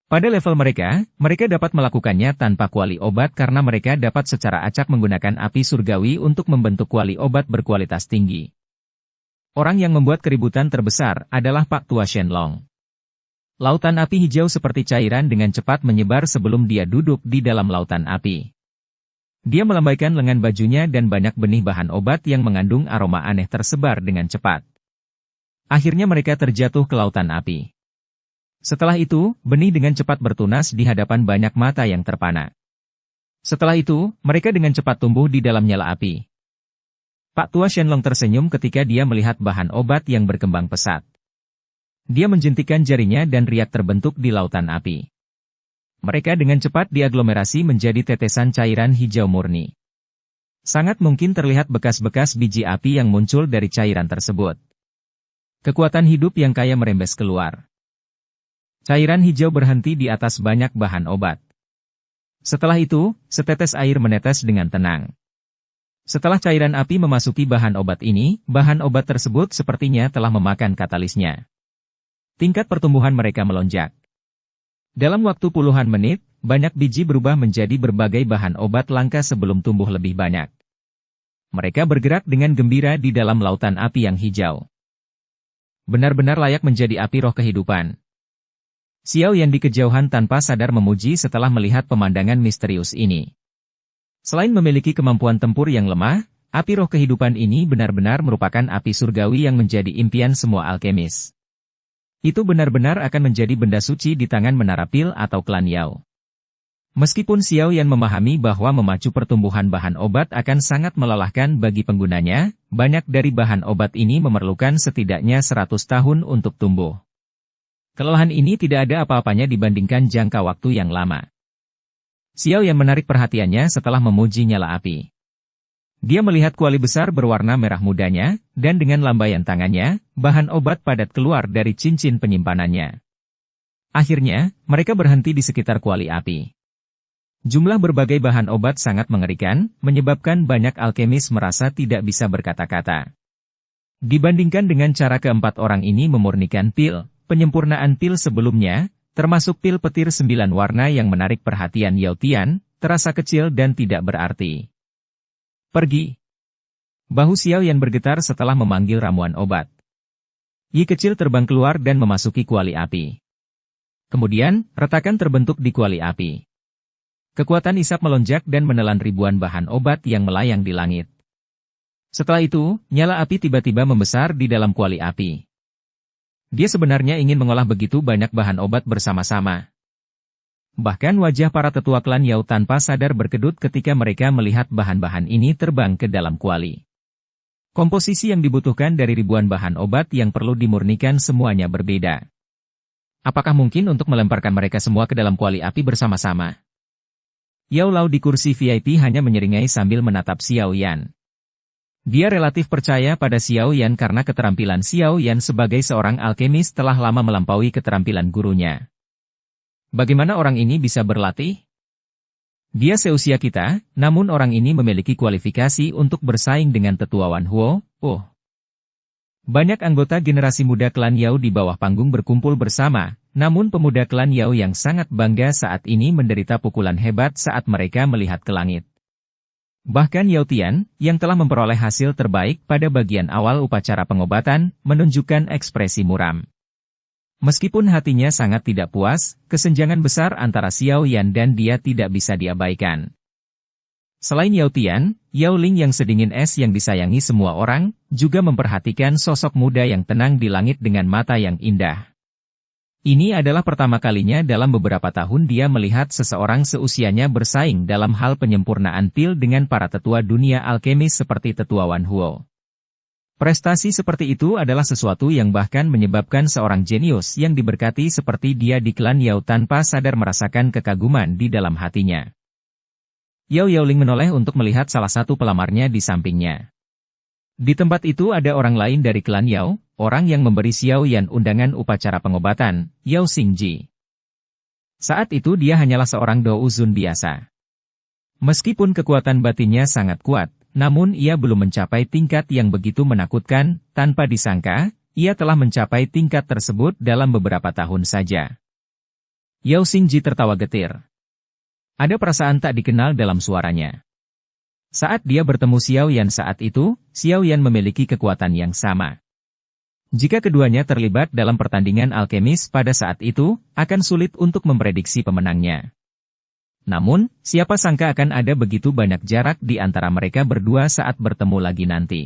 Pada level mereka, mereka dapat melakukannya tanpa kuali obat karena mereka dapat secara acak menggunakan api surgawi untuk membentuk kuali obat berkualitas tinggi. Orang yang membuat keributan terbesar adalah Pak Tua Shenlong. Lautan api hijau seperti cairan dengan cepat menyebar sebelum dia duduk di dalam lautan api. Dia melambaikan lengan bajunya dan banyak benih bahan obat yang mengandung aroma aneh tersebar dengan cepat. Akhirnya mereka terjatuh ke lautan api. Setelah itu, benih dengan cepat bertunas di hadapan banyak mata yang terpana. Setelah itu, mereka dengan cepat tumbuh di dalam nyala api. Pak Tua Shenlong tersenyum ketika dia melihat bahan obat yang berkembang pesat. Dia menjentikan jarinya dan riak terbentuk di lautan api. Mereka dengan cepat diaglomerasi menjadi tetesan cairan hijau murni. Sangat mungkin terlihat bekas-bekas biji api yang muncul dari cairan tersebut. Kekuatan hidup yang kaya merembes keluar. Cairan hijau berhenti di atas banyak bahan obat. Setelah itu, setetes air menetes dengan tenang. Setelah cairan api memasuki bahan obat ini, bahan obat tersebut sepertinya telah memakan katalisnya. Tingkat pertumbuhan mereka melonjak. Dalam waktu puluhan menit, banyak biji berubah menjadi berbagai bahan obat langka sebelum tumbuh lebih banyak. Mereka bergerak dengan gembira di dalam lautan api yang hijau. Benar-benar layak menjadi api roh kehidupan. Xiao Yan di kejauhan tanpa sadar memuji setelah melihat pemandangan misterius ini. Selain memiliki kemampuan tempur yang lemah, api roh kehidupan ini benar-benar merupakan api surgawi yang menjadi impian semua alkemis. Itu benar-benar akan menjadi benda suci di tangan menara pil atau klan Yao. Meskipun Xiao Yan memahami bahwa memacu pertumbuhan bahan obat akan sangat melelahkan bagi penggunanya, banyak dari bahan obat ini memerlukan setidaknya 100 tahun untuk tumbuh. Kelelahan ini tidak ada apa-apanya dibandingkan jangka waktu yang lama. Xiao Yan menarik perhatiannya setelah memuji nyala api. Dia melihat kuali besar berwarna merah mudanya, dan dengan lambaian tangannya, bahan obat padat keluar dari cincin penyimpanannya. Akhirnya, mereka berhenti di sekitar kuali api. Jumlah berbagai bahan obat sangat mengerikan, menyebabkan banyak alkemis merasa tidak bisa berkata-kata. Dibandingkan dengan cara keempat orang ini memurnikan pil, penyempurnaan pil sebelumnya, termasuk pil petir 9 warna yang menarik perhatian Yao Tian, terasa kecil dan tidak berarti. Pergi. Bahu Xiao Yan bergetar setelah memanggil ramuan obat. Yi kecil terbang keluar dan memasuki kuali api. Kemudian, retakan terbentuk di kuali api. Kekuatan isap melonjak dan menelan ribuan bahan obat yang melayang di langit. Setelah itu, nyala api tiba-tiba membesar di dalam kuali api. Dia sebenarnya ingin mengolah begitu banyak bahan obat bersama-sama. Bahkan wajah para tetua klan Yao tanpa sadar berkedut ketika mereka melihat bahan-bahan ini terbang ke dalam kuali. Komposisi yang dibutuhkan dari ribuan bahan obat yang perlu dimurnikan semuanya berbeda. Apakah mungkin untuk melemparkan mereka semua ke dalam kuali api bersama-sama? Yao Lao di kursi VIP hanya menyeringai sambil menatap Xiao Yan. Dia relatif percaya pada Xiao Yan karena keterampilan Xiao Yan sebagai seorang alkemis telah lama melampaui keterampilan gurunya. Bagaimana orang ini bisa berlatih? Dia seusia kita, namun orang ini memiliki kualifikasi untuk bersaing dengan tetua Wan Huo. Banyak anggota generasi muda klan Yao di bawah panggung berkumpul bersama, namun pemuda klan Yao yang sangat bangga saat ini menderita pukulan hebat saat mereka melihat ke langit. Bahkan Yao Tian, yang telah memperoleh hasil terbaik pada bagian awal upacara pengobatan, menunjukkan ekspresi muram. Meskipun hatinya sangat tidak puas, kesenjangan besar antara Xiao Yan dan dia tidak bisa diabaikan. Selain Yao Tian, Yao Ling yang sedingin es yang disayangi semua orang, juga memperhatikan sosok muda yang tenang di langit dengan mata yang indah. Ini adalah pertama kalinya dalam beberapa tahun dia melihat seseorang seusianya bersaing dalam hal penyempurnaan pil dengan para tetua dunia alkemis seperti tetua Wan Huo. Prestasi seperti itu adalah sesuatu yang bahkan menyebabkan seorang jenius yang diberkati seperti dia di klan Yao tanpa sadar merasakan kekaguman di dalam hatinya. Yao Yaoling menoleh untuk melihat salah satu pelamarnya di sampingnya. Di tempat itu ada orang lain dari klan Yao, orang yang memberi Xiao Yan undangan upacara pengobatan, Yao Xingji. Saat itu dia hanyalah seorang douzun biasa. Meskipun kekuatan batinnya sangat kuat, namun ia belum mencapai tingkat yang begitu menakutkan, tanpa disangka, ia telah mencapai tingkat tersebut dalam beberapa tahun saja. Yao Xingji tertawa getir. Ada perasaan tak dikenal dalam suaranya. Saat dia bertemu Xiao Yan saat itu, Xiao Yan memiliki kekuatan yang sama. Jika keduanya terlibat dalam pertandingan alkemis pada saat itu, akan sulit untuk memprediksi pemenangnya. Namun, siapa sangka akan ada begitu banyak jarak di antara mereka berdua saat bertemu lagi nanti.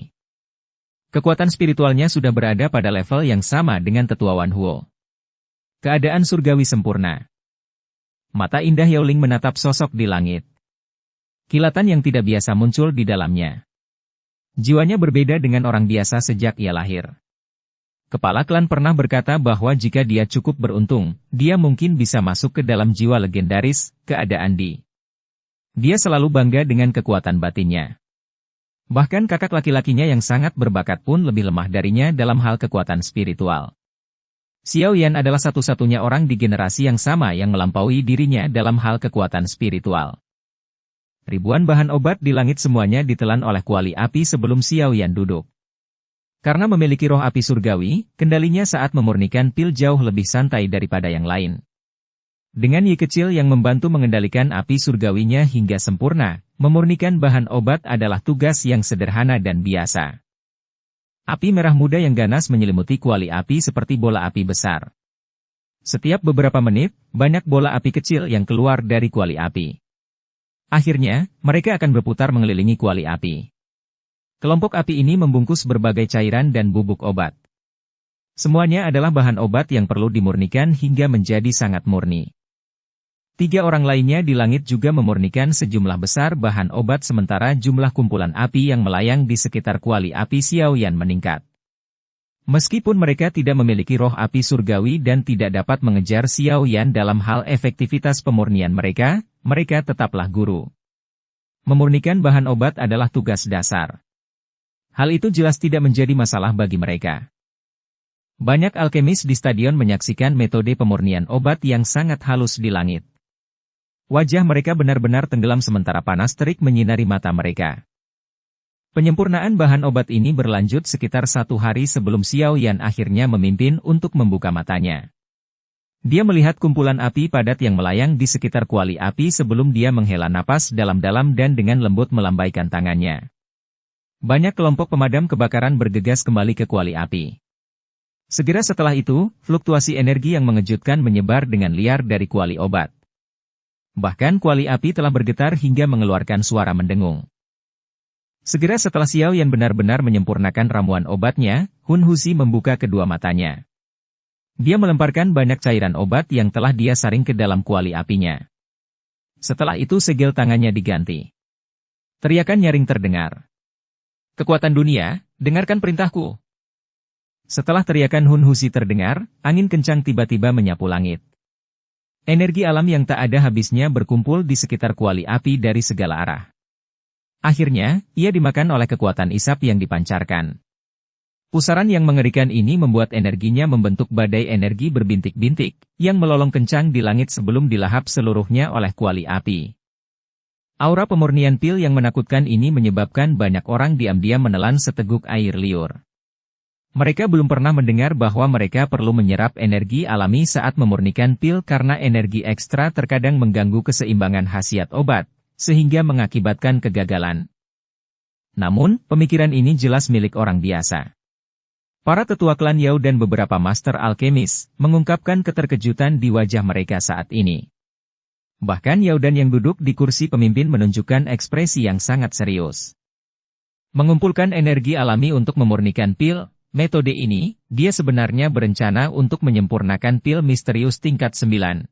Kekuatan spiritualnya sudah berada pada level yang sama dengan tetua Wan Huo. Keadaan surgawi sempurna. Mata indah Yao Ling menatap sosok di langit. Kilatan yang tidak biasa muncul di dalamnya. Jiwanya berbeda dengan orang biasa sejak ia lahir. Kepala klan pernah berkata bahwa jika dia cukup beruntung, dia mungkin bisa masuk ke dalam jiwa legendaris, keadaan di. Dia selalu bangga dengan kekuatan batinnya. Bahkan kakak laki-lakinya yang sangat berbakat pun lebih lemah darinya dalam hal kekuatan spiritual. Xiao Yan adalah satu-satunya orang di generasi yang sama yang melampaui dirinya dalam hal kekuatan spiritual. Ribuan bahan obat di langit semuanya ditelan oleh kuali api sebelum Xiao Yan duduk. Karena memiliki roh api surgawi, kendalinya saat memurnikan pil jauh lebih santai daripada yang lain. Dengan Yi kecil yang membantu mengendalikan api surgawinya hingga sempurna, memurnikan bahan obat adalah tugas yang sederhana dan biasa. Api merah muda yang ganas menyelimuti kuali api seperti bola api besar. Setiap beberapa menit, banyak bola api kecil yang keluar dari kuali api. Akhirnya, mereka akan berputar mengelilingi kuali api. Kelompok api ini membungkus berbagai cairan dan bubuk obat. Semuanya adalah bahan obat yang perlu dimurnikan hingga menjadi sangat murni. 3 orang lainnya di langit juga memurnikan sejumlah besar bahan obat sementara jumlah kumpulan api yang melayang di sekitar kuali api Xiao Yan meningkat. Meskipun mereka tidak memiliki roh api surgawi dan tidak dapat mengejar Xiao Yan dalam hal efektivitas pemurnian mereka tetaplah guru. Memurnikan bahan obat adalah tugas dasar. Hal itu jelas tidak menjadi masalah bagi mereka. Banyak alkemis di stadion menyaksikan metode pemurnian obat yang sangat halus di langit. Wajah mereka benar-benar tenggelam sementara panas terik menyinari mata mereka. Penyempurnaan bahan obat ini berlanjut sekitar 1 hari sebelum Xiao Yan akhirnya memimpin untuk membuka matanya. Dia melihat kumpulan api padat yang melayang di sekitar kuali api sebelum dia menghela napas dalam-dalam dan dengan lembut melambaikan tangannya. Banyak kelompok pemadam kebakaran bergegas kembali ke kuali api. Segera setelah itu, fluktuasi energi yang mengejutkan menyebar dengan liar dari kuali obat. Bahkan kuali api telah bergetar hingga mengeluarkan suara mendengung. Segera setelah Xiao Yan benar-benar menyempurnakan ramuan obatnya, Hun Husi membuka kedua matanya. Dia melemparkan banyak cairan obat yang telah dia saring ke dalam kuali apinya. Setelah itu segel tangannya diganti. Teriakan nyaring terdengar. Kekuatan dunia, dengarkan perintahku. Setelah teriakan Hun Husi terdengar, angin kencang tiba-tiba menyapu langit. Energi alam yang tak ada habisnya berkumpul di sekitar kuali api dari segala arah. Akhirnya, ia dimakan oleh kekuatan isap yang dipancarkan. Pusaran yang mengerikan ini membuat energinya membentuk badai energi berbintik-bintik, yang melolong kencang di langit sebelum dilahap seluruhnya oleh kuali api. Aura pemurnian pil yang menakutkan ini menyebabkan banyak orang diam-diam menelan seteguk air liur. Mereka belum pernah mendengar bahwa mereka perlu menyerap energi alami saat memurnikan pil karena energi ekstra terkadang mengganggu keseimbangan khasiat obat, sehingga mengakibatkan kegagalan. Namun, pemikiran ini jelas milik orang biasa. Para tetua klan Yao dan beberapa master alkemis mengungkapkan keterkejutan di wajah mereka saat ini. Bahkan Yao Dan yang duduk di kursi pemimpin menunjukkan ekspresi yang sangat serius. Mengumpulkan energi alami untuk memurnikan pil, metode ini, dia sebenarnya berencana untuk menyempurnakan pil misterius tingkat 9.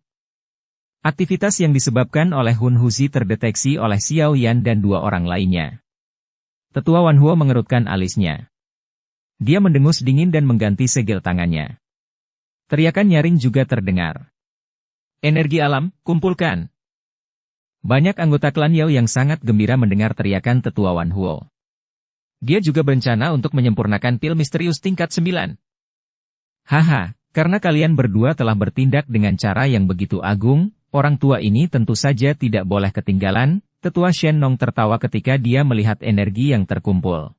Aktivitas yang disebabkan oleh Hun Husi terdeteksi oleh Xiao Yan dan 2 orang lainnya. Tetua Wan Huo mengerutkan alisnya. Dia mendengus dingin dan mengganti segel tangannya. Teriakan nyaring juga terdengar. Energi alam, kumpulkan. Banyak anggota klan Yao yang sangat gembira mendengar teriakan tetua Wan Huo. Dia juga berencana untuk menyempurnakan pil misterius tingkat 9. Haha, karena kalian berdua telah bertindak dengan cara yang begitu agung, orang tua ini tentu saja tidak boleh ketinggalan. Tetua Shen Nong tertawa ketika dia melihat energi yang terkumpul.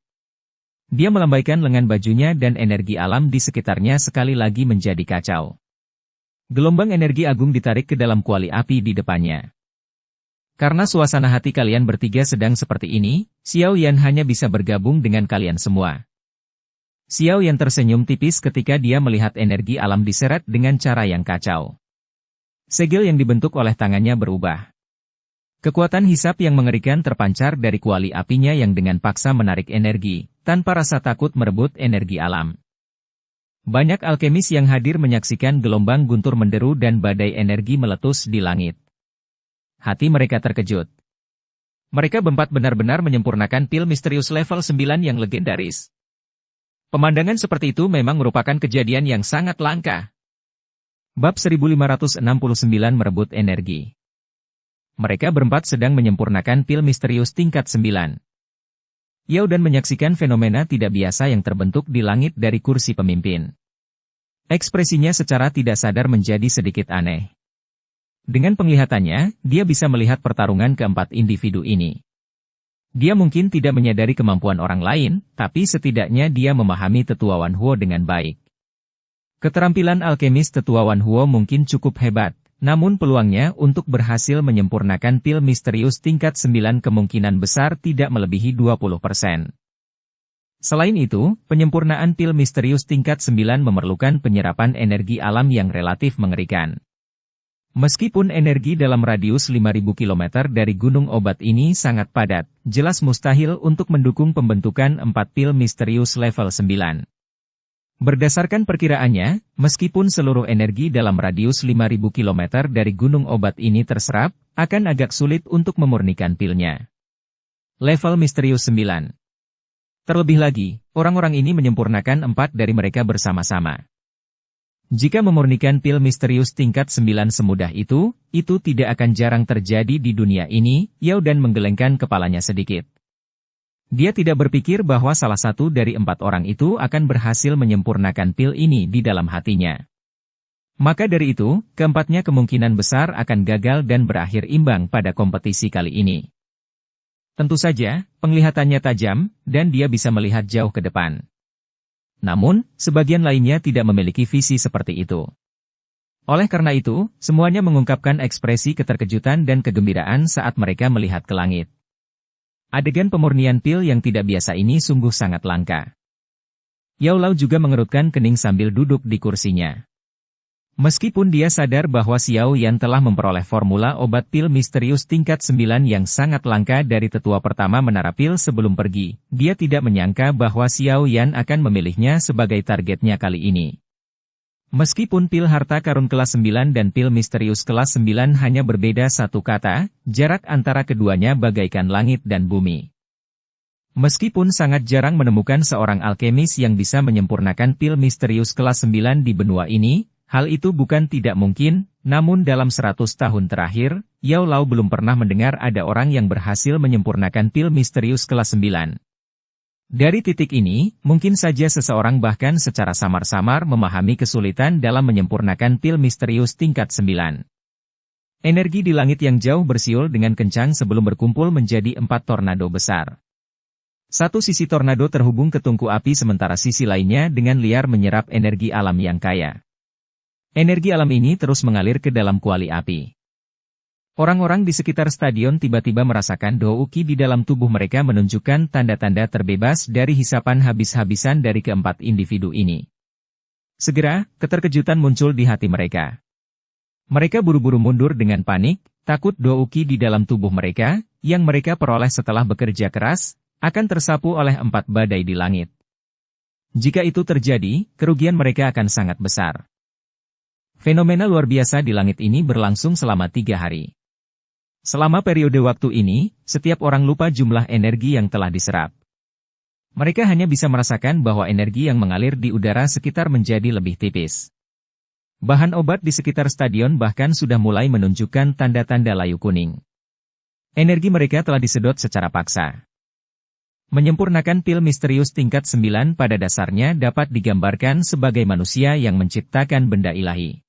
Dia melambaikan lengan bajunya dan energi alam di sekitarnya sekali lagi menjadi kacau. Gelombang energi agung ditarik ke dalam kuali api di depannya. Karena suasana hati kalian bertiga sedang seperti ini, Xiao Yan hanya bisa bergabung dengan kalian semua. Xiao Yan tersenyum tipis ketika dia melihat energi alam diseret dengan cara yang kacau. Segel yang dibentuk oleh tangannya berubah. Kekuatan hisap yang mengerikan terpancar dari kuali apinya yang dengan paksa menarik energi, tanpa rasa takut merebut energi alam. Banyak alkemis yang hadir menyaksikan gelombang guntur menderu dan badai energi meletus di langit. Hati mereka terkejut. Mereka berempat benar-benar menyempurnakan pil misterius level 9 yang legendaris. Pemandangan seperti itu memang merupakan kejadian yang sangat langka. Bab 1569 merebut energi. Mereka berempat sedang menyempurnakan pil misterius tingkat 9. Yao Dan menyaksikan fenomena tidak biasa yang terbentuk di langit dari kursi pemimpin. Ekspresinya secara tidak sadar menjadi sedikit aneh. Dengan penglihatannya, dia bisa melihat pertarungan keempat individu ini. Dia mungkin tidak menyadari kemampuan orang lain, tapi setidaknya dia memahami Tetua Wan Huo dengan baik. Keterampilan alkemis Tetua Wan Huo mungkin cukup hebat, namun peluangnya untuk berhasil menyempurnakan pil misterius tingkat 9 kemungkinan besar tidak melebihi 20%. Selain itu, penyempurnaan pil misterius tingkat 9 memerlukan penyerapan energi alam yang relatif mengerikan. Meskipun energi dalam radius 5.000 km dari gunung obat ini sangat padat, jelas mustahil untuk mendukung pembentukan 4 pil misterius level 9. Berdasarkan perkiraannya, meskipun seluruh energi dalam radius 5.000 km dari gunung obat ini terserap, akan agak sulit untuk memurnikan pilnya. Level misterius 9. Terlebih lagi, orang-orang ini menyempurnakan 4 dari mereka bersama-sama. Jika memurnikan pil misterius tingkat 9 semudah itu tidak akan jarang terjadi di dunia ini. Yao Dan menggelengkan kepalanya sedikit. Dia tidak berpikir bahwa salah satu dari 4 orang itu akan berhasil menyempurnakan pil ini di dalam hatinya. Maka dari itu, keempatnya kemungkinan besar akan gagal dan berakhir imbang pada kompetisi kali ini. Tentu saja, penglihatannya tajam, dan dia bisa melihat jauh ke depan. Namun, sebagian lainnya tidak memiliki visi seperti itu. Oleh karena itu, semuanya mengungkapkan ekspresi keterkejutan dan kegembiraan saat mereka melihat ke langit. Adegan pemurnian pil yang tidak biasa ini sungguh sangat langka. Yao Lao juga mengerutkan kening sambil duduk di kursinya. Meskipun dia sadar bahwa Xiao Yan telah memperoleh formula obat pil misterius tingkat 9 yang sangat langka dari tetua pertama menara pil sebelum pergi, dia tidak menyangka bahwa Xiao Yan akan memilihnya sebagai targetnya kali ini. Meskipun pil harta karun kelas 9 dan pil misterius kelas 9 hanya berbeda satu kata, jarak antara keduanya bagaikan langit dan bumi. Meskipun sangat jarang menemukan seorang alkemis yang bisa menyempurnakan pil misterius kelas 9 di benua ini, hal itu bukan tidak mungkin, namun dalam 100 tahun terakhir, Yao Lao belum pernah mendengar ada orang yang berhasil menyempurnakan pil misterius kelas 9. Dari titik ini, mungkin saja seseorang bahkan secara samar-samar memahami kesulitan dalam menyempurnakan pil misterius tingkat 9. Energi di langit yang jauh bersiul dengan kencang sebelum berkumpul menjadi 4 tornado besar. Satu sisi tornado terhubung ke tungku api sementara sisi lainnya dengan liar menyerap energi alam yang kaya. Energi alam ini terus mengalir ke dalam kuali api. Orang-orang di sekitar stadion tiba-tiba merasakan douki di dalam tubuh mereka menunjukkan tanda-tanda terbebas dari hisapan habis-habisan dari keempat individu ini. Segera, keterkejutan muncul di hati mereka. Mereka buru-buru mundur dengan panik, takut douki di dalam tubuh mereka, yang mereka peroleh setelah bekerja keras, akan tersapu oleh 4 badai di langit. Jika itu terjadi, kerugian mereka akan sangat besar. Fenomena luar biasa di langit ini berlangsung selama 3 hari. Selama periode waktu ini, setiap orang lupa jumlah energi yang telah diserap. Mereka hanya bisa merasakan bahwa energi yang mengalir di udara sekitar menjadi lebih tipis. Bahan obat di sekitar stadion bahkan sudah mulai menunjukkan tanda-tanda layu kuning. Energi mereka telah disedot secara paksa. Menyempurnakan pil misterius tingkat 9 pada dasarnya dapat digambarkan sebagai manusia yang menciptakan benda ilahi.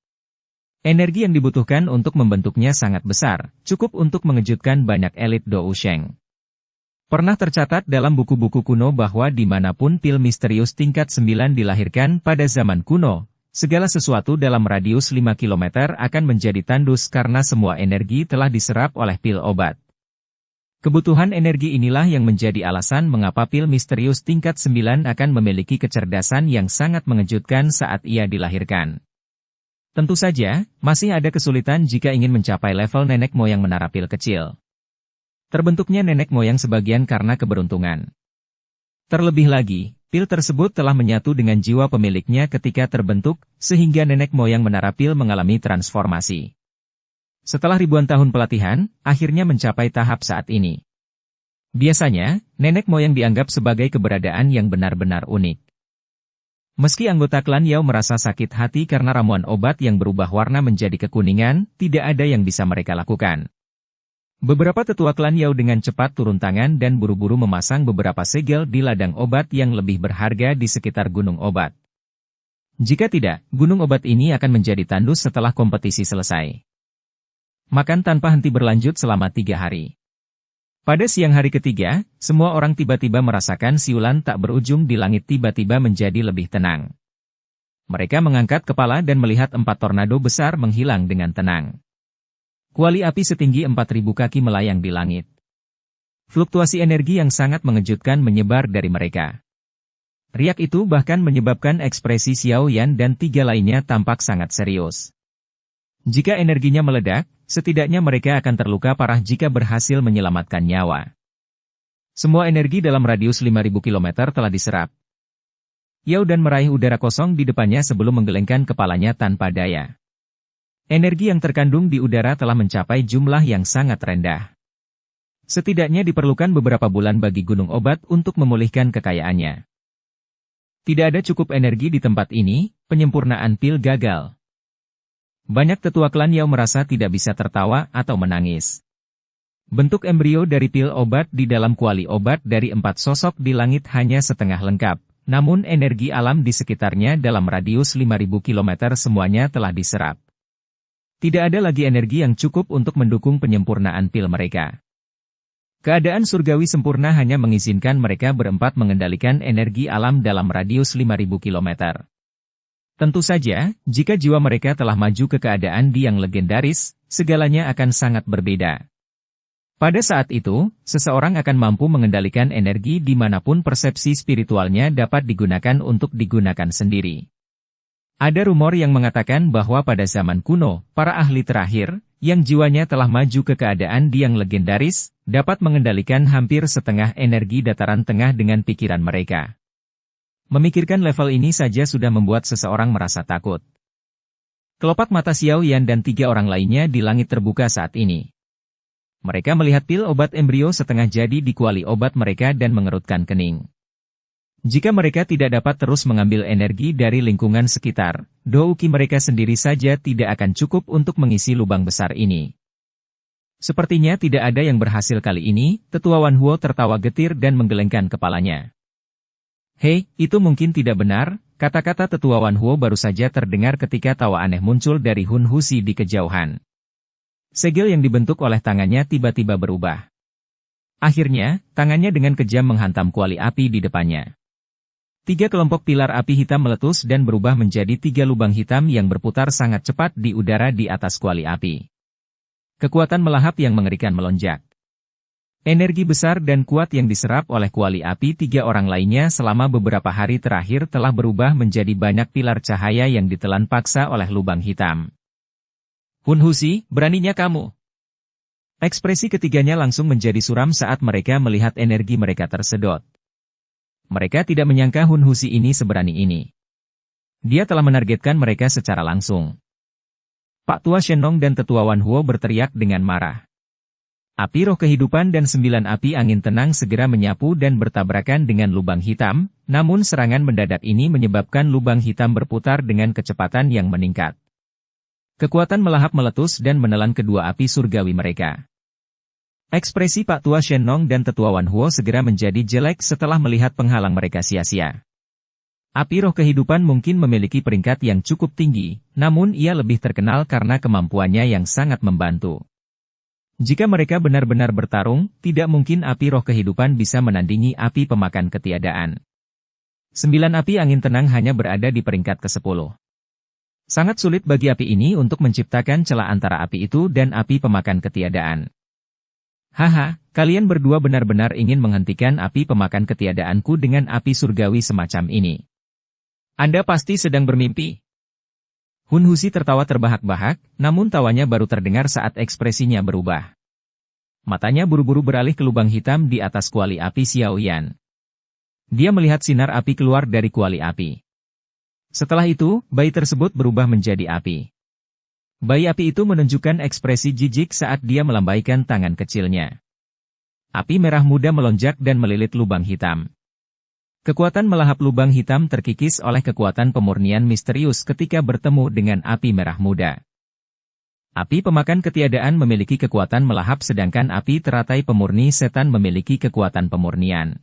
Energi yang dibutuhkan untuk membentuknya sangat besar, cukup untuk mengejutkan banyak elit Dou Sheng. Pernah tercatat dalam buku-buku kuno bahwa dimanapun pil misterius tingkat 9 dilahirkan pada zaman kuno, segala sesuatu dalam radius 5 km akan menjadi tandus karena semua energi telah diserap oleh pil obat. Kebutuhan energi inilah yang menjadi alasan mengapa pil misterius tingkat 9 akan memiliki kecerdasan yang sangat mengejutkan saat ia dilahirkan. Tentu saja, masih ada kesulitan jika ingin mencapai level nenek moyang menara pil kecil. Terbentuknya nenek moyang sebagian karena keberuntungan. Terlebih lagi, pil tersebut telah menyatu dengan jiwa pemiliknya ketika terbentuk, sehingga nenek moyang menara pil mengalami transformasi. Setelah ribuan tahun pelatihan, akhirnya mencapai tahap saat ini. Biasanya, nenek moyang dianggap sebagai keberadaan yang benar-benar unik. Meski anggota klan Yao merasa sakit hati karena ramuan obat yang berubah warna menjadi kekuningan, tidak ada yang bisa mereka lakukan. Beberapa tetua klan Yao dengan cepat turun tangan dan buru-buru memasang beberapa segel di ladang obat yang lebih berharga di sekitar gunung obat. Jika tidak, gunung obat ini akan menjadi tandus setelah kompetisi selesai. Makan tanpa henti berlanjut selama 3 hari. Pada siang hari ketiga, semua orang tiba-tiba merasakan siulan tak berujung di langit tiba-tiba menjadi lebih tenang. Mereka mengangkat kepala dan melihat 4 tornado besar menghilang dengan tenang. Kuali api setinggi 4.000 kaki melayang di langit. Fluktuasi energi yang sangat mengejutkan menyebar dari mereka. Riak itu bahkan menyebabkan ekspresi Xiao Yan dan 3 lainnya tampak sangat serius. Jika energinya meledak, setidaknya mereka akan terluka parah jika berhasil menyelamatkan nyawa. Semua energi dalam radius 5.000 km telah diserap. Yao Dan meraih udara kosong di depannya sebelum menggelengkan kepalanya tanpa daya. Energi yang terkandung di udara telah mencapai jumlah yang sangat rendah. Setidaknya diperlukan beberapa bulan bagi gunung obat untuk memulihkan kekayaannya. Tidak ada cukup energi di tempat ini, penyempurnaan pil gagal. Banyak tetua klan Yao merasa tidak bisa tertawa atau menangis. Bentuk embrio dari pil obat di dalam kuali obat dari 4 sosok di langit hanya setengah lengkap, namun energi alam di sekitarnya dalam radius 5.000 km semuanya telah diserap. Tidak ada lagi energi yang cukup untuk mendukung penyempurnaan pil mereka. Keadaan surgawi sempurna hanya mengizinkan mereka berempat mengendalikan energi alam dalam radius 5.000 km. Tentu saja, jika jiwa mereka telah maju ke keadaan di yang legendaris, segalanya akan sangat berbeda. Pada saat itu, seseorang akan mampu mengendalikan energi dimanapun persepsi spiritualnya dapat digunakan untuk digunakan sendiri. Ada rumor yang mengatakan bahwa pada zaman kuno, para ahli terakhir, yang jiwanya telah maju ke keadaan di yang legendaris, dapat mengendalikan hampir setengah energi dataran tengah dengan pikiran mereka. Memikirkan level ini saja sudah membuat seseorang merasa takut. Kelopak mata Xiao Yan dan 3 orang lainnya di langit terbuka saat ini. Mereka melihat pil obat embrio setengah jadi di kuali obat mereka dan mengerutkan kening. Jika mereka tidak dapat terus mengambil energi dari lingkungan sekitar, douki mereka sendiri saja tidak akan cukup untuk mengisi lubang besar ini. Sepertinya tidak ada yang berhasil kali ini, Tetua Wan Huo tertawa getir dan menggelengkan kepalanya. Hei, itu mungkin tidak benar, kata-kata Tetua Wan Huo baru saja terdengar ketika tawa aneh muncul dari Hun Husi di kejauhan. Segel yang dibentuk oleh tangannya tiba-tiba berubah. Akhirnya, tangannya dengan kejam menghantam kuali api di depannya. 3 kelompok pilar api hitam meletus dan berubah menjadi 3 lubang hitam yang berputar sangat cepat di udara di atas kuali api. Kekuatan melahap yang mengerikan melonjak. Energi besar dan kuat yang diserap oleh kuali api 3 orang lainnya selama beberapa hari terakhir telah berubah menjadi banyak pilar cahaya yang ditelan paksa oleh lubang hitam. Hun Husi, beraninya kamu. Ekspresi ketiganya langsung menjadi suram saat mereka melihat energi mereka tersedot. Mereka tidak menyangka Hun Husi ini seberani ini. Dia telah menargetkan mereka secara langsung. Pak Tua Shenong dan Tetua Wan Huo berteriak dengan marah. Api roh kehidupan dan 9 api angin tenang segera menyapu dan bertabrakan dengan lubang hitam, namun serangan mendadak ini menyebabkan lubang hitam berputar dengan kecepatan yang meningkat. Kekuatan melahap meletus dan menelan kedua api surgawi mereka. Ekspresi Pak Tua Shenong dan Tetua Wan Huo segera menjadi jelek setelah melihat penghalang mereka sia-sia. Api roh kehidupan mungkin memiliki peringkat yang cukup tinggi, namun ia lebih terkenal karena kemampuannya yang sangat membantu. Jika mereka benar-benar bertarung, tidak mungkin api roh kehidupan bisa menandingi api pemakan ketiadaan. 9 api angin tenang hanya berada di peringkat ke-10. Sangat sulit bagi api ini untuk menciptakan celah antara api itu dan api pemakan ketiadaan. Haha, kalian berdua benar-benar ingin menghentikan api pemakan ketiadaanku dengan api surgawi semacam ini. Anda pasti sedang bermimpi. Hun Husi tertawa terbahak-bahak, namun tawanya baru terdengar saat ekspresinya berubah. Matanya buru-buru beralih ke lubang hitam di atas kuali api Xiao Yan. Dia melihat sinar api keluar dari kuali api. Setelah itu, bayi tersebut berubah menjadi api. Bayi api itu menunjukkan ekspresi jijik saat dia melambaikan tangan kecilnya. Api merah muda melonjak dan melilit lubang hitam. Kekuatan melahap lubang hitam terkikis oleh kekuatan pemurnian misterius ketika bertemu dengan api merah muda. Api pemakan ketiadaan memiliki kekuatan melahap sedangkan api teratai pemurni setan memiliki kekuatan pemurnian.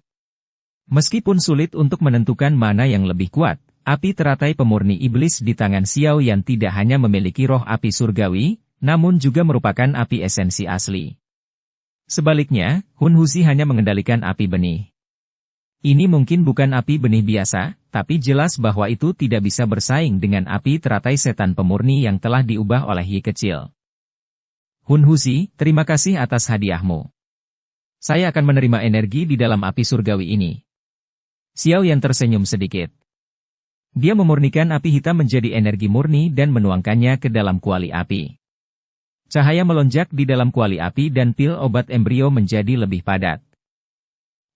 Meskipun sulit untuk menentukan mana yang lebih kuat, api teratai pemurni iblis di tangan Xiao Yan tidak hanya memiliki roh api surgawi, namun juga merupakan api esensi asli. Sebaliknya, Hun Huzi hanya mengendalikan api benih. Ini mungkin bukan api benih biasa, tapi jelas bahwa itu tidak bisa bersaing dengan api teratai setan pemurni yang telah diubah oleh Yi kecil. Hun Huzi, terima kasih atas hadiahmu. Saya akan menerima energi di dalam api surgawi ini. Xiao Yan tersenyum sedikit. Dia memurnikan api hitam menjadi energi murni dan menuangkannya ke dalam kuali api. Cahaya melonjak di dalam kuali api dan pil obat embrio menjadi lebih padat.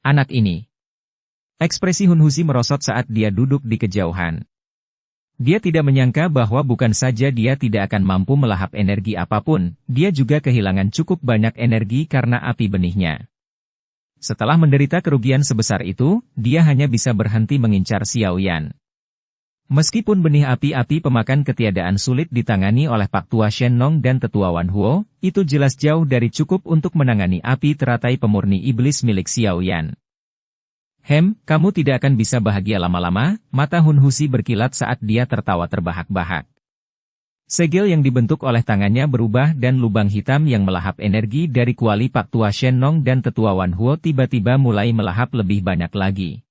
Anak ini. Ekspresi Hun Huzi merosot saat dia duduk di kejauhan. Dia tidak menyangka bahwa bukan saja dia tidak akan mampu melahap energi apapun, dia juga kehilangan cukup banyak energi karena api benihnya. Setelah menderita kerugian sebesar itu, dia hanya bisa berhenti mengincar Xiao Yan. Meskipun benih api-api pemakan ketiadaan sulit ditangani oleh Pak Tua Shen Nong dan Tetua Wan Huo, itu jelas jauh dari cukup untuk menangani api teratai pemurni iblis milik Xiao Yan. Kamu tidak akan bisa bahagia lama-lama, mata Hun Huzi berkilat saat dia tertawa terbahak-bahak. Segel yang dibentuk oleh tangannya berubah dan lubang hitam yang melahap energi dari kuali Pak Tua Shen Nong dan Tetua Wan Huo tiba-tiba mulai melahap lebih banyak lagi.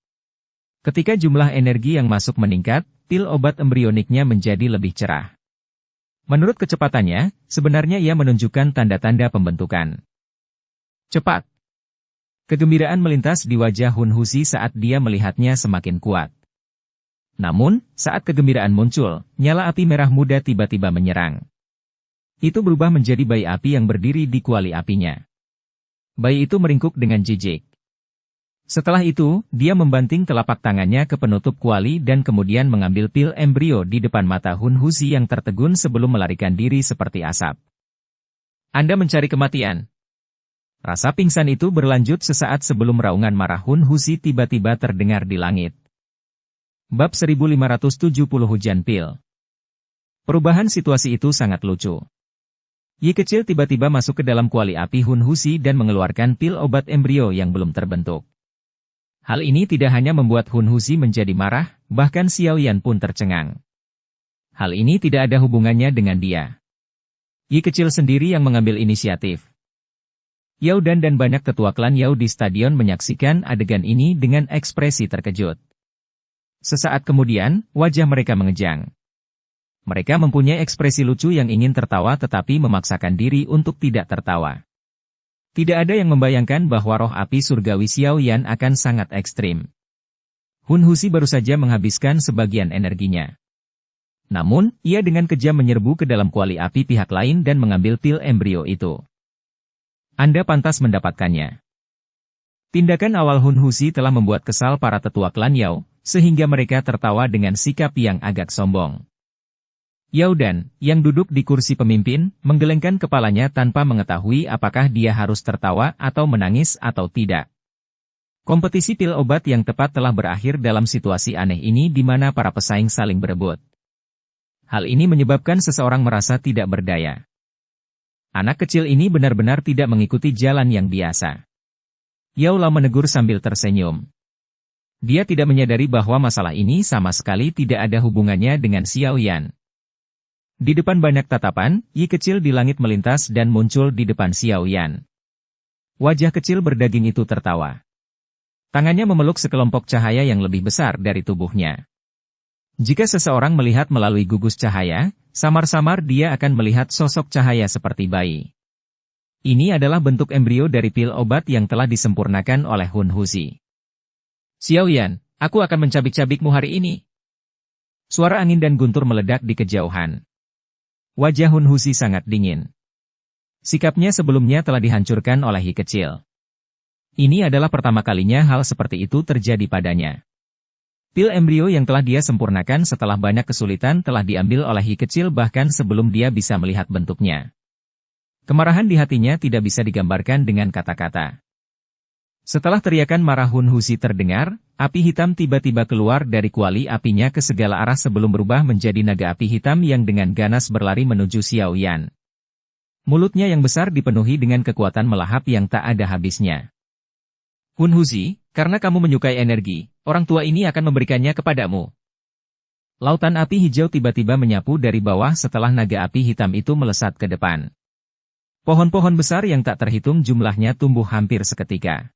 Ketika jumlah energi yang masuk meningkat, pil obat embrioniknya menjadi lebih cerah. Menurut kecepatannya, sebenarnya ia menunjukkan tanda-tanda pembentukan. Cepat. Kegembiraan melintas di wajah Hun Huzi saat dia melihatnya semakin kuat. Namun, saat kegembiraan muncul, nyala api merah muda tiba-tiba menyerang. Itu berubah menjadi bayi api yang berdiri di kuali apinya. Bayi itu meringkuk dengan jijik. Setelah itu, dia membanting telapak tangannya ke penutup kuali dan kemudian mengambil pil embrio di depan mata Hun Huzi yang tertegun sebelum melarikan diri seperti asap. Anda mencari kematian. Rasa pingsan itu berlanjut sesaat sebelum raungan marah Hun Huzi tiba-tiba terdengar di langit. Bab 1570 Hujan Pil. Perubahan situasi itu sangat lucu. Yi kecil tiba-tiba masuk ke dalam kuali api Hun Huzi dan mengeluarkan pil obat embrio yang belum terbentuk. Hal ini tidak hanya membuat Hun Huzi menjadi marah, bahkan Xiao Yan pun tercengang. Hal ini tidak ada hubungannya dengan dia. Yi kecil sendiri yang mengambil inisiatif. Yao Dan dan banyak tetua klan Yao di stadion menyaksikan adegan ini dengan ekspresi terkejut. Sesaat kemudian, wajah mereka mengejang. Mereka mempunyai ekspresi lucu yang ingin tertawa tetapi memaksakan diri untuk tidak tertawa. Tidak ada yang membayangkan bahwa roh api surgawi Xiao Yan akan sangat ekstrim. Hun Huzi baru saja menghabiskan sebagian energinya. Namun, ia dengan kejam menyerbu ke dalam kuali api pihak lain dan mengambil pil embrio itu. Anda pantas mendapatkannya. Tindakan awal Hun Huzi telah membuat kesal para tetua klan Yao, sehingga mereka tertawa dengan sikap yang agak sombong. Yao Dan, yang duduk di kursi pemimpin, menggelengkan kepalanya tanpa mengetahui apakah dia harus tertawa atau menangis atau tidak. Kompetisi pil obat yang tepat telah berakhir dalam situasi aneh ini di mana para pesaing saling berebut. Hal ini menyebabkan seseorang merasa tidak berdaya. Anak kecil ini benar-benar tidak mengikuti jalan yang biasa. Yao La menegur sambil tersenyum. Dia tidak menyadari bahwa masalah ini sama sekali tidak ada hubungannya dengan Xiao Yan. Di depan banyak tatapan, Yi kecil di langit melintas dan muncul di depan Xiao Yan. Wajah kecil berdaging itu tertawa. Tangannya memeluk sekelompok cahaya yang lebih besar dari tubuhnya. Jika seseorang melihat melalui gugus cahaya, samar-samar dia akan melihat sosok cahaya seperti bayi. Ini adalah bentuk embrio dari pil obat yang telah disempurnakan oleh Hun Huzi. Xiao Yan, aku akan mencabik-cabikmu hari ini. Suara angin dan guntur meledak di kejauhan. Wajah Hun Huzi sangat dingin. Sikapnya sebelumnya telah dihancurkan oleh Yi kecil. Ini adalah pertama kalinya hal seperti itu terjadi padanya. Pil embrio yang telah dia sempurnakan setelah banyak kesulitan telah diambil oleh Yi kecil bahkan sebelum dia bisa melihat bentuknya. Kemarahan di hatinya tidak bisa digambarkan dengan kata-kata. Setelah teriakan marah Hun Huzi terdengar, api hitam tiba-tiba keluar dari kuali apinya ke segala arah sebelum berubah menjadi naga api hitam yang dengan ganas berlari menuju Xiao Yan. Mulutnya yang besar dipenuhi dengan kekuatan melahap yang tak ada habisnya. Hun Huzi, karena kamu menyukai energi, orang tua ini akan memberikannya kepadamu. Lautan api hijau tiba-tiba menyapu dari bawah setelah naga api hitam itu melesat ke depan. Pohon-pohon besar yang tak terhitung jumlahnya tumbuh hampir seketika.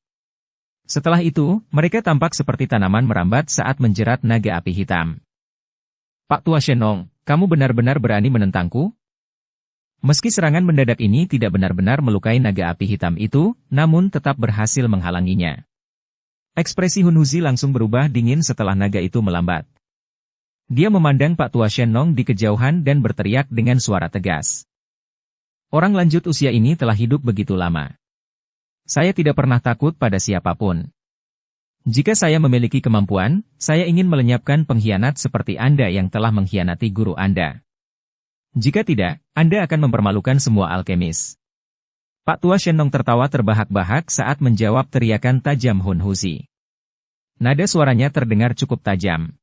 Setelah itu, mereka tampak seperti tanaman merambat saat menjerat naga api hitam. Pak Tua Shenong, kamu benar-benar berani menentangku? Meski serangan mendadak ini tidak benar-benar melukai naga api hitam itu, namun tetap berhasil menghalanginya. Ekspresi Hun Huzi langsung berubah dingin setelah naga itu melambat. Dia memandang Pak Tua Shenong di kejauhan dan berteriak dengan suara tegas. Orang lanjut usia ini telah hidup begitu lama. Saya tidak pernah takut pada siapapun. Jika saya memiliki kemampuan, saya ingin melenyapkan pengkhianat seperti Anda yang telah mengkhianati guru Anda. Jika tidak, Anda akan mempermalukan semua alkemis. Pak Tua Shenong tertawa terbahak-bahak saat menjawab teriakan tajam Hun Huzi. Nada suaranya terdengar cukup tajam.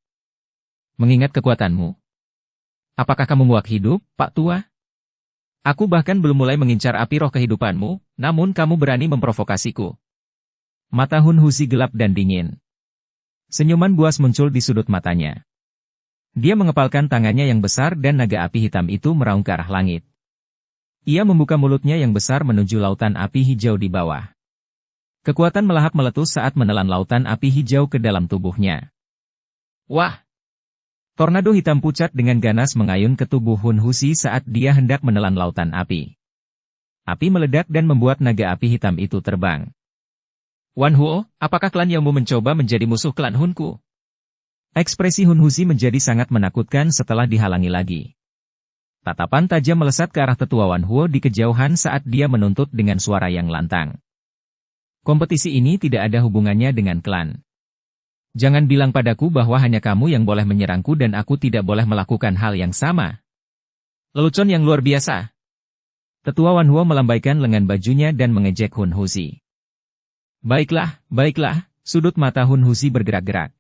Mengingat kekuatanmu. Apakah kamu muak hidup, Pak Tua? Aku bahkan belum mulai mengincar api roh kehidupanmu, namun kamu berani memprovokasiku. Mata Hun Huzi gelap dan dingin. Senyuman buas muncul di sudut matanya. Dia mengepalkan tangannya yang besar dan naga api hitam itu meraung ke arah langit. Ia membuka mulutnya yang besar menuju lautan api hijau di bawah. Kekuatan melahap meletus saat menelan lautan api hijau ke dalam tubuhnya. Wah! Tornado hitam pucat dengan ganas mengayun ke tubuh Hun Huzi saat dia hendak menelan lautan api. Api meledak dan membuat naga api hitam itu terbang. Wan Huo, apakah klan Yaomu mencoba menjadi musuh klan Hunku? Ekspresi Hun Huzi menjadi sangat menakutkan setelah dihalangi lagi. Tatapan tajam melesat ke arah tetua Wan Huo di kejauhan saat dia menuntut dengan suara yang lantang. Kompetisi ini tidak ada hubungannya dengan klan. Jangan bilang padaku bahwa hanya kamu yang boleh menyerangku dan aku tidak boleh melakukan hal yang sama. Lelucon yang luar biasa. Tetua Wan Huo melambaikan lengan bajunya dan mengejek Hun Huzi. Baiklah, sudut mata Hun Huzi bergerak-gerak.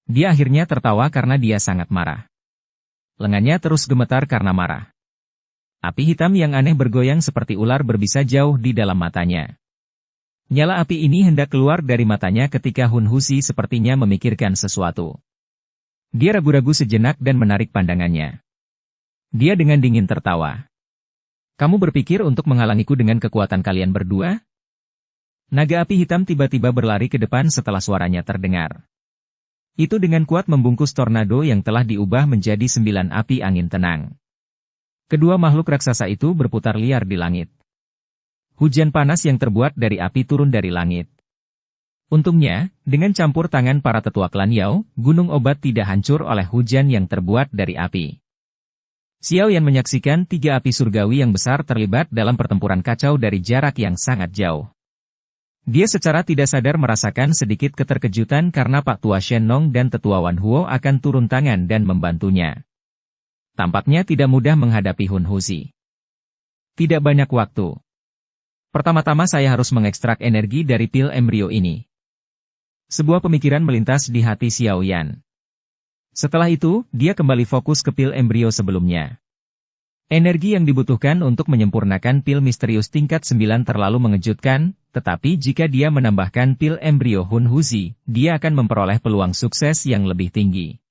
Dia akhirnya tertawa karena dia sangat marah. Lengannya terus gemetar karena marah. Api hitam yang aneh bergoyang seperti ular berbisa jauh di dalam matanya. Nyala api ini hendak keluar dari matanya ketika Hun Huzi sepertinya memikirkan sesuatu. Dia ragu-ragu sejenak dan menarik pandangannya. Dia dengan dingin tertawa. Kamu berpikir untuk menghalangiku dengan kekuatan kalian berdua? Naga api hitam tiba-tiba berlari ke depan setelah suaranya terdengar. Itu dengan kuat membungkus tornado yang telah diubah menjadi 9 api angin tenang. Kedua makhluk raksasa itu berputar liar di langit. Hujan panas yang terbuat dari api turun dari langit. Untungnya, dengan campur tangan para tetua klan Yao, gunung obat tidak hancur oleh hujan yang terbuat dari api. Xiao Yan menyaksikan 3 api surgawi yang besar terlibat dalam pertempuran kacau dari jarak yang sangat jauh. Dia secara tidak sadar merasakan sedikit keterkejutan karena Pak Tua Shenong dan Tetua Wan Huo akan turun tangan dan membantunya. Tampaknya tidak mudah menghadapi Hun Huzi. Tidak banyak waktu. Pertama-tama saya harus mengekstrak energi dari pil embrio ini. Sebuah pemikiran melintas di hati Xiao Yan. Setelah itu, dia kembali fokus ke pil embrio sebelumnya. Energi yang dibutuhkan untuk menyempurnakan pil misterius tingkat 9 terlalu mengejutkan, tetapi jika dia menambahkan pil embrio Hun Huzi, dia akan memperoleh peluang sukses yang lebih tinggi.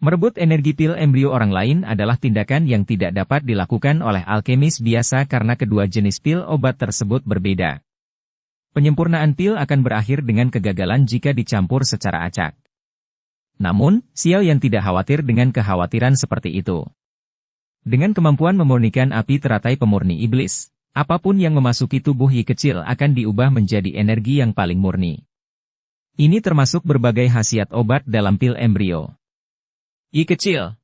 Merebut energi pil embrio orang lain adalah tindakan yang tidak dapat dilakukan oleh alkemis biasa karena kedua jenis pil obat tersebut berbeda. Penyempurnaan pil akan berakhir dengan kegagalan jika dicampur secara acak. Namun, Xiao Yan tidak khawatir dengan kekhawatiran seperti itu. Dengan kemampuan memurnikan api teratai pemurni iblis, apapun yang memasuki tubuh Yi kecil akan diubah menjadi energi yang paling murni. Ini termasuk berbagai khasiat obat dalam pil embrio. Yi kecil,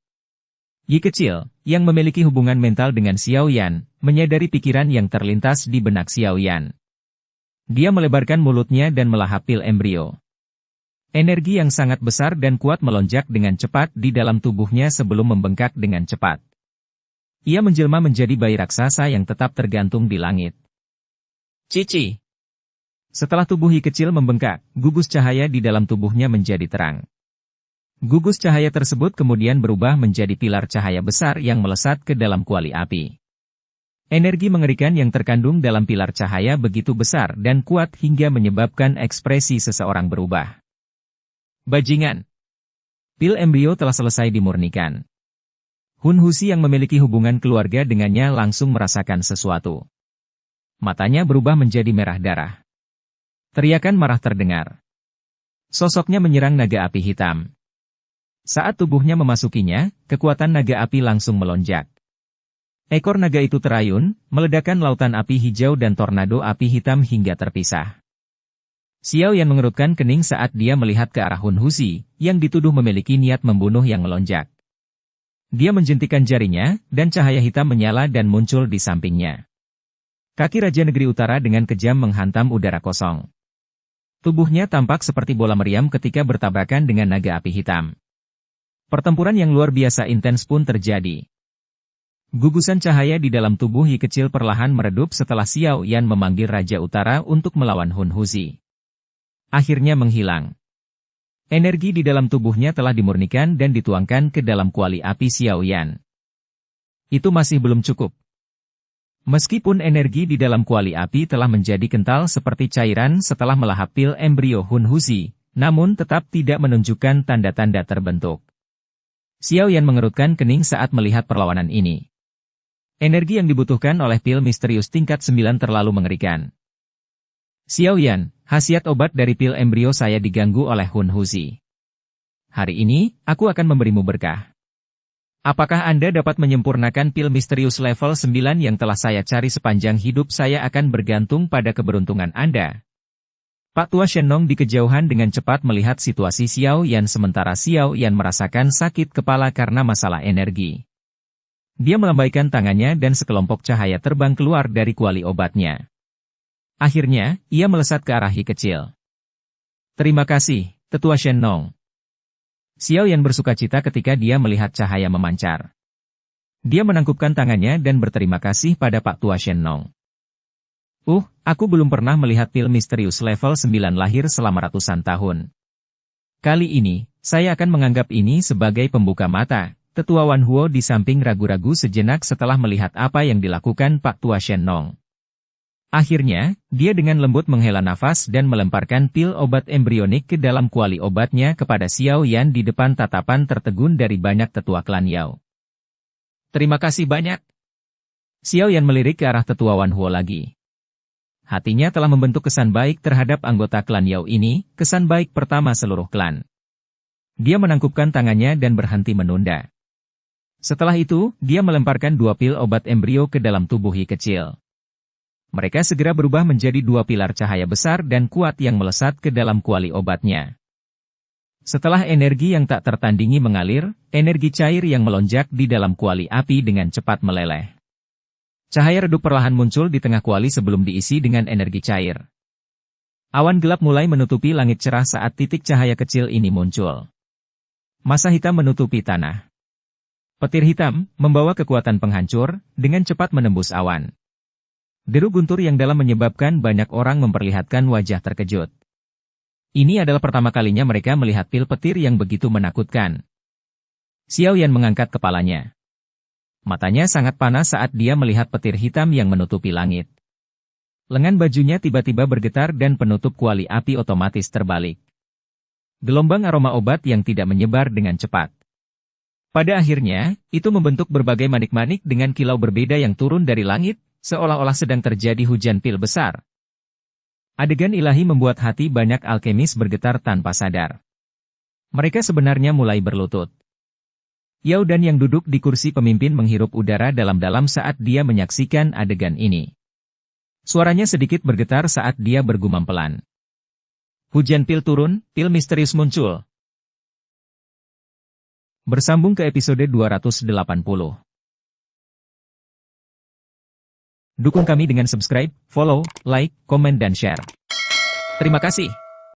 yang memiliki hubungan mental dengan Xiao Yan, menyadari pikiran yang terlintas di benak Xiao Yan. Dia melebarkan mulutnya dan melahap pil embrio. Energi yang sangat besar dan kuat melonjak dengan cepat di dalam tubuhnya sebelum membengkak dengan cepat. Ia menjelma menjadi bayi raksasa yang tetap tergantung di langit. Cici. Setelah tubuh Yi kecil membengkak, gugus cahaya di dalam tubuhnya menjadi terang. Gugus cahaya tersebut kemudian berubah menjadi pilar cahaya besar yang melesat ke dalam kuali api. Energi mengerikan yang terkandung dalam pilar cahaya begitu besar dan kuat hingga menyebabkan ekspresi seseorang berubah. Bajingan! Pil embrio telah selesai dimurnikan. Hun Husi yang memiliki hubungan keluarga dengannya langsung merasakan sesuatu. Matanya berubah menjadi merah darah. Teriakan marah terdengar. Sosoknya menyerang naga api hitam. Saat tubuhnya memasukinya, kekuatan naga api langsung melonjak. Ekor naga itu terayun, meledakkan lautan api hijau dan tornado api hitam hingga terpisah. Xiao Yan mengerutkan kening saat dia melihat ke arah Hun Husi, yang dituduh memiliki niat membunuh yang melonjak. Dia menjentikan jarinya, dan cahaya hitam menyala dan muncul di sampingnya. Kaki Raja Negeri Utara dengan kejam menghantam udara kosong. Tubuhnya tampak seperti bola meriam ketika bertabrakan dengan naga api hitam. Pertempuran yang luar biasa intens pun terjadi. Gugusan cahaya di dalam tubuh Yi kecil perlahan meredup setelah Xiao Yan memanggil Raja Utara untuk melawan Hun Husi. Akhirnya menghilang. Energi di dalam tubuhnya telah dimurnikan dan dituangkan ke dalam kuali api Xiao Yan. Itu masih belum cukup. Meskipun energi di dalam kuali api telah menjadi kental seperti cairan setelah melahap pil embrio Hun Husi, namun tetap tidak menunjukkan tanda-tanda terbentuk. Xiao Yan mengerutkan kening saat melihat perlawanan ini. Energi yang dibutuhkan oleh pil misterius tingkat 9 terlalu mengerikan. Xiao Yan, khasiat obat dari pil embrio saya diganggu oleh Hun Husi. Hari ini, aku akan memberimu berkah. Apakah Anda dapat menyempurnakan pil misterius level 9 yang telah saya cari sepanjang hidup? Saya akan bergantung pada keberuntungan Anda. Pak Tua Shenong di kejauhan dengan cepat melihat situasi Xiao Yan sementara Xiao Yan merasakan sakit kepala karena masalah energi. Dia melambaikan tangannya dan sekelompok cahaya terbang keluar dari kuali obatnya. Akhirnya, ia melesat ke arah Yi kecil. Terima kasih, Tetua Shenong. Xiao Yan bersukacita ketika dia melihat cahaya memancar. Dia menangkupkan tangannya dan berterima kasih pada Pak Tua Shenong. Aku belum pernah melihat pil misterius level 9 lahir selama ratusan tahun. Kali ini, saya akan menganggap ini sebagai pembuka mata. Tetua Wan Huo di samping ragu-ragu sejenak setelah melihat apa yang dilakukan Pak Tua Shenong. Akhirnya, dia dengan lembut menghela nafas dan melemparkan pil obat embrionik ke dalam kuali obatnya kepada Xiao Yan di depan tatapan tertegun dari banyak tetua klan Yao. Terima kasih banyak. Xiao Yan melirik ke arah Tetua Wan Huo lagi. Hatinya telah membentuk kesan baik terhadap anggota klan Yao ini, kesan baik pertama seluruh klan. Dia menangkupkan tangannya dan berhenti menunda. Setelah itu, dia melemparkan 2 pil obat embrio ke dalam tubuh Yi kecil. Mereka segera berubah menjadi 2 pilar cahaya besar dan kuat yang melesat ke dalam kuali obatnya. Setelah energi yang tak tertandingi mengalir, energi cair yang melonjak di dalam kuali api dengan cepat meleleh. Cahaya redup perlahan muncul di tengah kuali sebelum diisi dengan energi cair. Awan gelap mulai menutupi langit cerah saat titik cahaya kecil ini muncul. Massa hitam menutupi tanah. Petir hitam, membawa kekuatan penghancur, dengan cepat menembus awan. Deru guntur yang dalam menyebabkan banyak orang memperlihatkan wajah terkejut. Ini adalah pertama kalinya mereka melihat pil petir yang begitu menakutkan. Xiao Yan mengangkat kepalanya. Matanya sangat panas saat dia melihat petir hitam yang menutupi langit. Lengan bajunya tiba-tiba bergetar dan penutup kuali api otomatis terbalik. Gelombang aroma obat yang tidak menyebar dengan cepat. Pada akhirnya, itu membentuk berbagai manik-manik dengan kilau berbeda yang turun dari langit, seolah-olah sedang terjadi hujan pil besar. Adegan ilahi membuat hati banyak alkemis bergetar tanpa sadar. Mereka sebenarnya mulai berlutut. Yao Dan yang duduk di kursi pemimpin menghirup udara dalam-dalam saat dia menyaksikan adegan ini. Suaranya sedikit bergetar saat dia bergumam pelan. Hujan pil turun, pil misterius muncul. Bersambung ke episode 280. Dukung kami dengan subscribe, follow, like, komen dan share. Terima kasih.